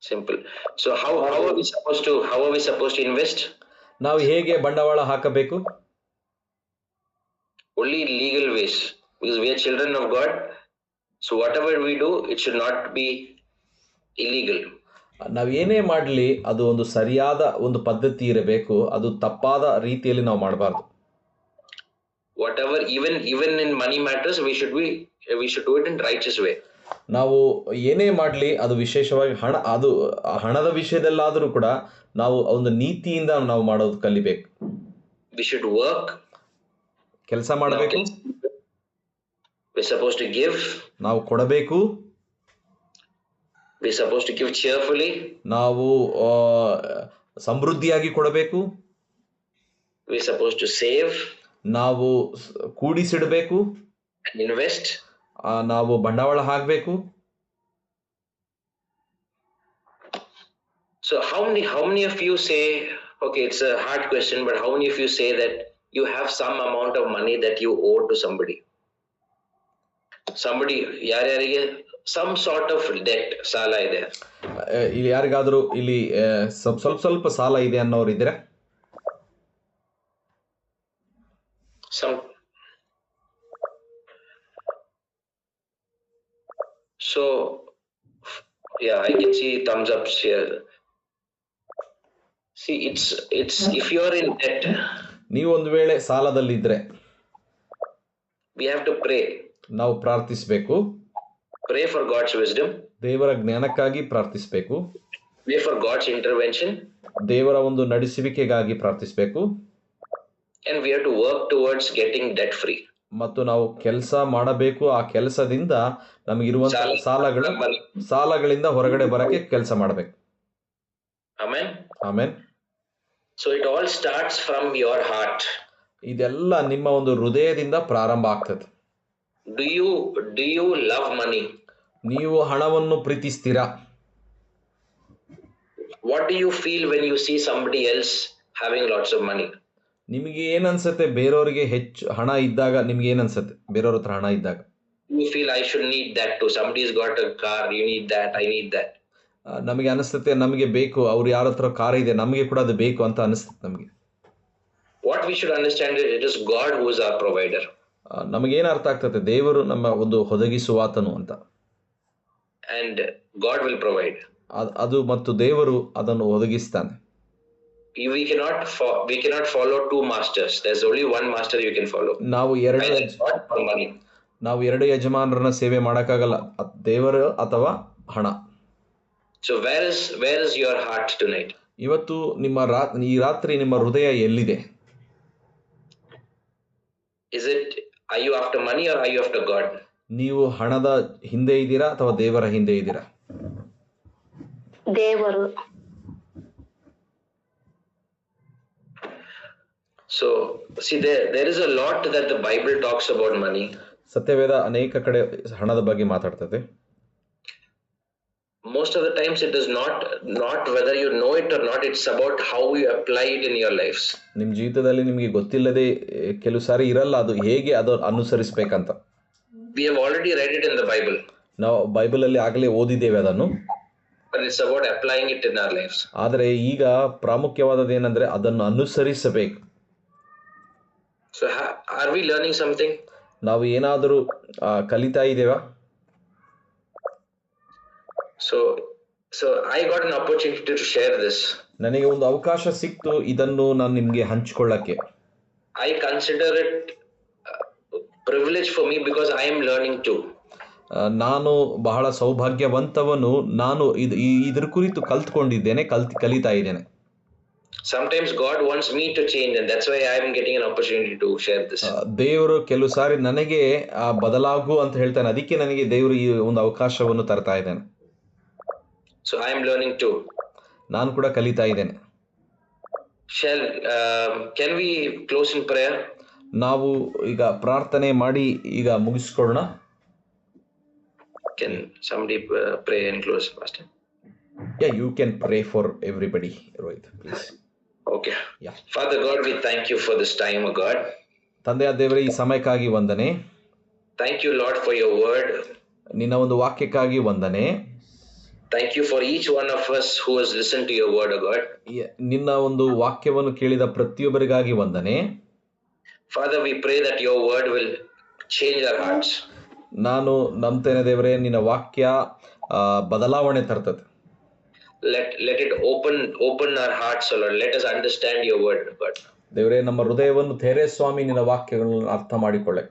Simple. So how are we supposed to invest? ನಾವು ಹೇಗೆ ಬಂಡವಾಳ ಹಾಕಬೇಕು? Only legal ways, because we are children of God. So whatever we do, it should not be illegal. ನಾವು ಏನೇ ಮಾಡಲಿ ಅದು ಒಂದು ಸರಿಯಾದ ಒಂದು ಪದ್ಧತಿ ಇರಬೇಕು, ಅದು ತಪ್ಪಾದ ರೀತಿಯಲ್ಲಿ ನಾವು ಮಾಡಬಾರ್ದು. Whatever, even in money matters, we should do it in righteous way. ನಾವು ಏನೇ ಮಾಡಲಿ ಅದು ವಿಶೇಷವಾಗಿ ಹಣದ ವಿಷಯದಲ್ಲಾದರೂ ಕೂಡ ನಾವು ಒಂದು ನೀತಿಯಿಂದ ನಾವು ಮಾಡೋದು ಕಲಿಬೇಕು. We should work. ಕೆಲಸ ಮಾಡಬೇಕು. We're supposed to give. ನಾವು ಕೊಡಬೇಕು. We're supposed to give cheerfully. ನಾವು ಸಮೃದ್ಧಿಯಾಗಿ ಕೊಡಬೇಕು. We're supposed to save ನಾವು ಕೂಡಿಸಿಡಬೇಕು. and invest. ನಾವು ಬಂಡವಾಳ ಹಾಕಬೇಕು. So how many of you say, okay, it's a hard question, but how many of you say that you have some amount of money that you owe to somebody? Somebody, ಯಾರ್ಯಾರಿಗೆ some sort of debt, ಸಾಲ ಇದೆ. ಇಲ್ಲಿ ಯಾರಿಗಾದರೂ ಇಲ್ಲಿ ಸ್ವಲ್ಪ ಸಾಲ ಇದೆ ಅನ್ನೋರು ಇದ್ರೆ Some. So, yeah, I can see thumbs ups here. See, it's if you are in debt, ನೀವು ಒಂದು ವೇಳೆ ಸಾಲದಲ್ಲಿದ್ದರೆ we have to pray. ನಾವು ಪ್ರಾರ್ಥಿಸಬೇಕು. Pray for God's wisdom. ದೇವರ ಜ್ಞಾನಕ್ಕಾಗಿ ಪ್ರಾರ್ಥಿಸಬೇಕು. Pray for God's intervention. ದೇವರ ಒಂದು ನಡೆಸುವಿಕೆಗಾಗಿ ಪ್ರಾರ್ಥಿಸಬೇಕು. And we have to work towards getting debt free. ಮತ್ತು ನಾವು ಕೆಲಸ ಮಾಡಬೇಕು. ಆ ಕೆಲಸದಿಂದ ನಮಗಿರುವಂತ ಸಾಲಗಳಿಂದ ಹೊರಗಡೆ ಬರಕ್ಕೆ ಕೆಲಸ ಮಾಡಬೇಕು. Amen. Amen. So it all starts from your heart. ಇದೆಲ್ಲ ನಿಮ್ಮ ಒಂದು ಹೃದಯದಿಂದ ಪ್ರಾರಂಭ ಆಗ್ತದೆ. Do you love money? ನೀವು ಹಣವನ್ನು ಪ್ರೀತಿಸ್ತೀರಾ? What do you feel when you see somebody else having lots of money? ನಿಮಗೆ ಏನನ್ಸುತ್ತೆ ಬೇರೆಯವರಿಗೆ ಹೆಚ್ಚು ಹಣ ಇದ್ದಾಗ? ನಿಮ್ಗೆ ಏನನ್ಸುತ್ತೆ ಬೇರೆಯವ್ರ ಹತ್ರ ಹಣ ಇದ್ದಾಗ? You feel I should need that too. Somebody's got a car, you need that, I need that. ನಮಗೆ ಅನಿಸ್ತತೆ ನಮಗೆ ಬೇಕು, ಅವ್ರು ಯಾರ ಹತ್ರ ಕಾರ್ ಇದೆ ನಮಗೆ ಕೂಡ ಅದು ಬೇಕು ಅಂತ ಅನಿಸ್ತದೆ ನಮಗೆ. What we should understand is it is God who is our provider. ನಮಗೇನು ಅರ್ಥ ಆಗ್ತದೆ? ದೇವರು ನಮ್ಮ ಒಂದು ಒದಗಿಸುವಾತನು ಅಂತ. And God will provide. ಅದು ಮತ್ತು ದೇವರು ಅದನ್ನು ಒದಗಿಸ್ತಾನೆ. We cannot follow two masters. There's only one master you can follow. ನಾವು ಎರಡು ಯಜಮಾನರನ್ನ ಸೇವೆ ಮಾಡಕ್ಕಾಗಲ್ಲ, ದೇವರು ಅಥವಾ ಹಣ. So where is your heart tonight? ಇವತ್ತು ಈ ರಾತ್ರಿ ನಿಮ್ಮ ಹೃದಯ ಎಲ್ಲಿದೆ? Are you after money or are you after God? ನೀವು ಹಣದ ಹಿಂದೆ ಇದ್ದೀರಾ ಅಥವಾ ದೇವರ ಹಿಂದೆ ಇದ್ದೀರಾ? ದೇವರು. So see, there is a lot that the Bible talks about money. ಸತ್ಯವೇದ ಅನೇಕ ಕಡೆ ಹಣದ ಬಗ್ಗೆ ಮಾತಾಡ್ತದೆ. Most of the times it is not whether you know it or not, it's about how you apply it in your lives. ನಿಮ್ಮ ಜೀವಿತದಲ್ಲಿ ನಿಮಗೆ ಗೊತ್ತಿಲ್ಲದೆ ಕೆಲವು ಸಾರಿ ಇರಲ್ಲ ಅದು ಹೇಗೆ ಅದನ್ನು ಅನುಸರಿಸಬೇಕಂತ. We have already read it in the Bible. ನಾವು ಬೈಬಲ್ ಅಲ್ಲಿ ಆಗಲೇ ಓದಿದ್ದೇವೆ ಅದನ್ನು. But it's about applying it in our lives. ಆದರೆ ಈಗ ಪ್ರಾಮುಖ್ಯವಾದದ್ದು ಏನಂದ್ರೆ ಅದನ್ನು ಅನುಸರಿಸಬೇಕು. So are we learning something? ನಾವು ಏನಾದರೂ ಕಲಿತಾ ಇದ್ದೇವಾ? So I got an opportunity to share this. ನನಗೆ ಒಂದು ಅವಕಾಶ ಸಿಕ್ತು ಇದನ್ನು ನಾನು ನಿಮಗೆ ಹಂಚಿಕೊಳ್ಳಕ್ಕೆ. I consider it privilege for me because I am learning too. ನಾನು ಬಹಳ ಸೌಭಾಗ್ಯವಂತವನು. ನಾನು ಇದ್ರ ಕುರಿತು ಕಲ್ತ್ಕೊಂಡಿದ್ದೇನೆ, ಕಲಿತಾ ಇದ್ದೇನೆ. Sometimes God wants me to change and that's why I am getting an opportunity to share this. ದೇವರು ಕೆಲವು ಸಾರಿ ನನಗೆ ಬದಲಾಗು ಅಂತ ಹೇಳ್ತಾನೆ, ಅದಕ್ಕೆ ನನಗೆ ದೇವರು ಈ ಒಂದು ಅವಕಾಶವನ್ನು ತರ್ತಾ ಇದ್ದಾನೆ. So I am learning too. ನಾನು ಕೂಡ ಕಲಿತಾ ಇದ್ದೇನೆ. Can we close in prayer? ನಾವು ಈಗ ಪ್ರಾರ್ಥನೆ ಮಾಡಿ ಈಗ ಮುಗಿಸ್ಕೊಳ್ಳೋಣ. Can somebody pray and close, Pastor? Yeah, you can pray for everybody, Rohit, please. Okay. Yeah. Father God, we thank you for this time, O God. ತಂದೆಯಾದ ದೇವರೇ, ಈ ಸಮಯಕ್ಕಾಗಿ ವಂದನೆ. Thank you, Lord, for your word. ನಿನ್ನ ಒಂದು ವಾಕ್ಯಕ್ಕಾಗಿ ವಂದನೆ. Thank you for each one of us who has listened to your word, O God. ನಿನ್ನ ಒಂದು ವಾಕ್ಯವನ್ನು ಕೇಳಿದ ಪ್ರತಿಯೊಬ್ಬರಿಗಾಗಿ ವಂದನೆ. Father, we pray that your word will change our hearts. ನಾನು ನಂಬ್ತೇನೆ ದೇವರೇ, ನಿನ್ನ ವಾಕ್ಯ ಬದಲಾವಣೆ ತರ್ತದೆ. Let it open our hearts, O Lord. Let us understand your word, God. ದೇವರೇ, ನಮ್ಮ ಹೃದಯವನ್ನು ತೆರೆ ಸ್ವಾಮಿ, ನಿನ್ನ ವಾಕ್ಯಗಳನ್ನು ಅರ್ಥ ಮಾಡಿಕೊಳ್ಳೆ.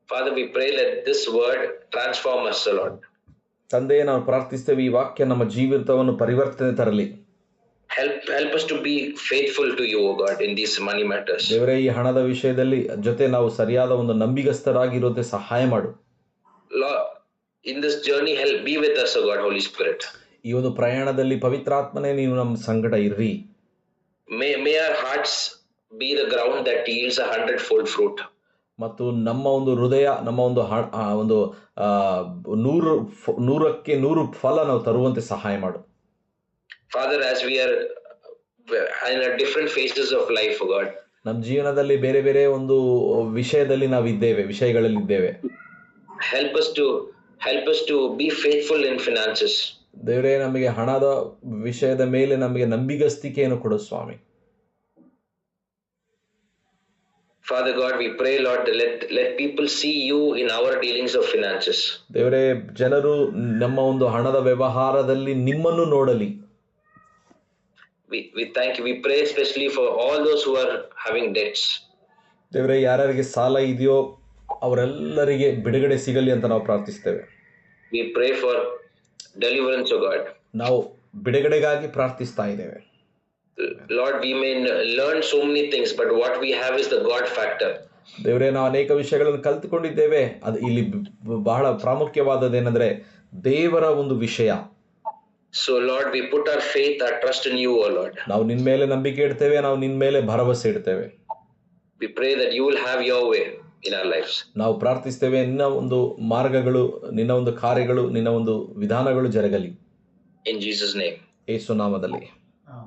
Father, we pray let this word transform us, O Lord. ತಂದೆ, ನಾವು ಪ್ರಾರ್ಥಿಸ್ತೇವೆ ಈ ವಾಕ್ಯ ನಮ್ಮ ಜೀವಿತವನ್ನು ಪರಿವರ್ತನೆ ತರಲಿ. Help us to be faithful to you, O God, in these money matters. ದೇವರೇ, ಈ ಹಣದ ವಿಷಯದಲ್ಲಿ ಜೊತೆ ನಾವು ಸರಿಯಾದ ಒಂದು ನಂಬಿಗಸ್ತರಾಗಿರೋದೇ ಸಹಾಯ ಮಾಡು. Lord, in this journey, help be with us, O God, Holy Spirit. ಈ ಒಂದು ಪ್ರಯಾಣದಲ್ಲಿ ಪವಿತ್ರಾತ್ಮನೇ ನೀವು ನಮ್ಮ ಸಂಗಡ ಇರ್ರಿ. May our hearts be the ground that yields 100-fold fruit. ಮತ್ತು ನಮ್ಮ ಒಂದು ಹೃದಯ, ನಮ್ಮ ಒಂದು ಒಂದು 100ಕ್ಕೆ 100 ಫಲ ನಾವು ತರುವಂತೆ ಸಹಾಯ ಮಾಡು. Father, as we are in our different phases of life, O God, ನಮ್ಮ ಜೀವನದಲ್ಲಿ ಬೇರೆ ಬೇರೆ ಒಂದು ವಿಷಯಗಳಲ್ಲಿದ್ದೇವೆ. help us to be faithful in finances. ದೇವರೇ, ನಮಗೆ ಹಣದ ವಿಷಯದ ಮೇಲೆ ನಮಗೆ ನಂಬಿಗಸ್ತಿಕೆಯನ್ನು ಕೊಡು ಸ್ವಾಮಿ. Father God, we pray, Lord, that let people see you in our dealings of finances. ದೇವರೇ, ಜನರು ನಮ್ಮ ಒಂದು ಹಣದ ವ್ಯವಹಾರದಲ್ಲಿ ನಿಮ್ಮನ್ನು ನೋಡಲಿ. We thank you. We pray especially for all those who are having debts. ದೇವರೇ, ಯಾರ್ಯಾರಿಗೆ ಸಾಲ ಇದೆಯೋ ಅವರೆಲ್ಲರಿಗೆ ಬಿಡುಗಡೆ ಸಿಗಲಿ ಅಂತ ನಾವು ಪ್ರಾರ್ಥಿಸ್ತೇವೆ. We pray for deliverance, O God. ನಾವು ಬಿಡುಗಡೆಗಾಗಿ ಪ್ರಾರ್ಥಿಸ್ತಾ ಇದ್ದೇವೆ. Lord, we may learn so many things, but what we have is the God factor. ದೇವರೇ, ನಾವು ಅನೇಕ ವಿಷಯಗಳನ್ನು ಕಲಿತುಕೊಂಡಿದ್ದೇವೆ. ಅದು ಇಲ್ಲಿ ಬಹಳ ಪ್ರಾಮುಖ್ಯವಾದದ್ದೇನೆಂದ್ರೆ ದೇವರ ಒಂದು ವಿಷಯ. So Lord, we put our faith, our trust in you, O Lord. ನಾವು ನಿನ್ನ ಮೇಲೆ ನಂಬಿಕೆ ಇಡ್ತೇವೆ, ನಾವು ನಿನ್ನ ಮೇಲೆ ಭರವಸೆ ಇಡ್ತೇವೆ. We pray that you will have your way in our lives. ನಾವು ಪ್ರಾರ್ಥಿಸ್ತೇವೆ, ನಿನ್ನ ಒಂದು ಮಾರ್ಗಗಳು, ನಿನ್ನ ಒಂದು ಕಾರ್ಯಗಳು, ನಿನ್ನ ಒಂದು ವಿಧಾನಗಳು ಜರಗಲಿ. In Jesus' name. ಯೇಸು ನಾಮದಲ್ಲಿ.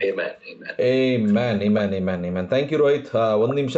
Amen. Amen, amen, amen, amen. Thank you Rohit. ಒಂದು ನಿಮಿಷ.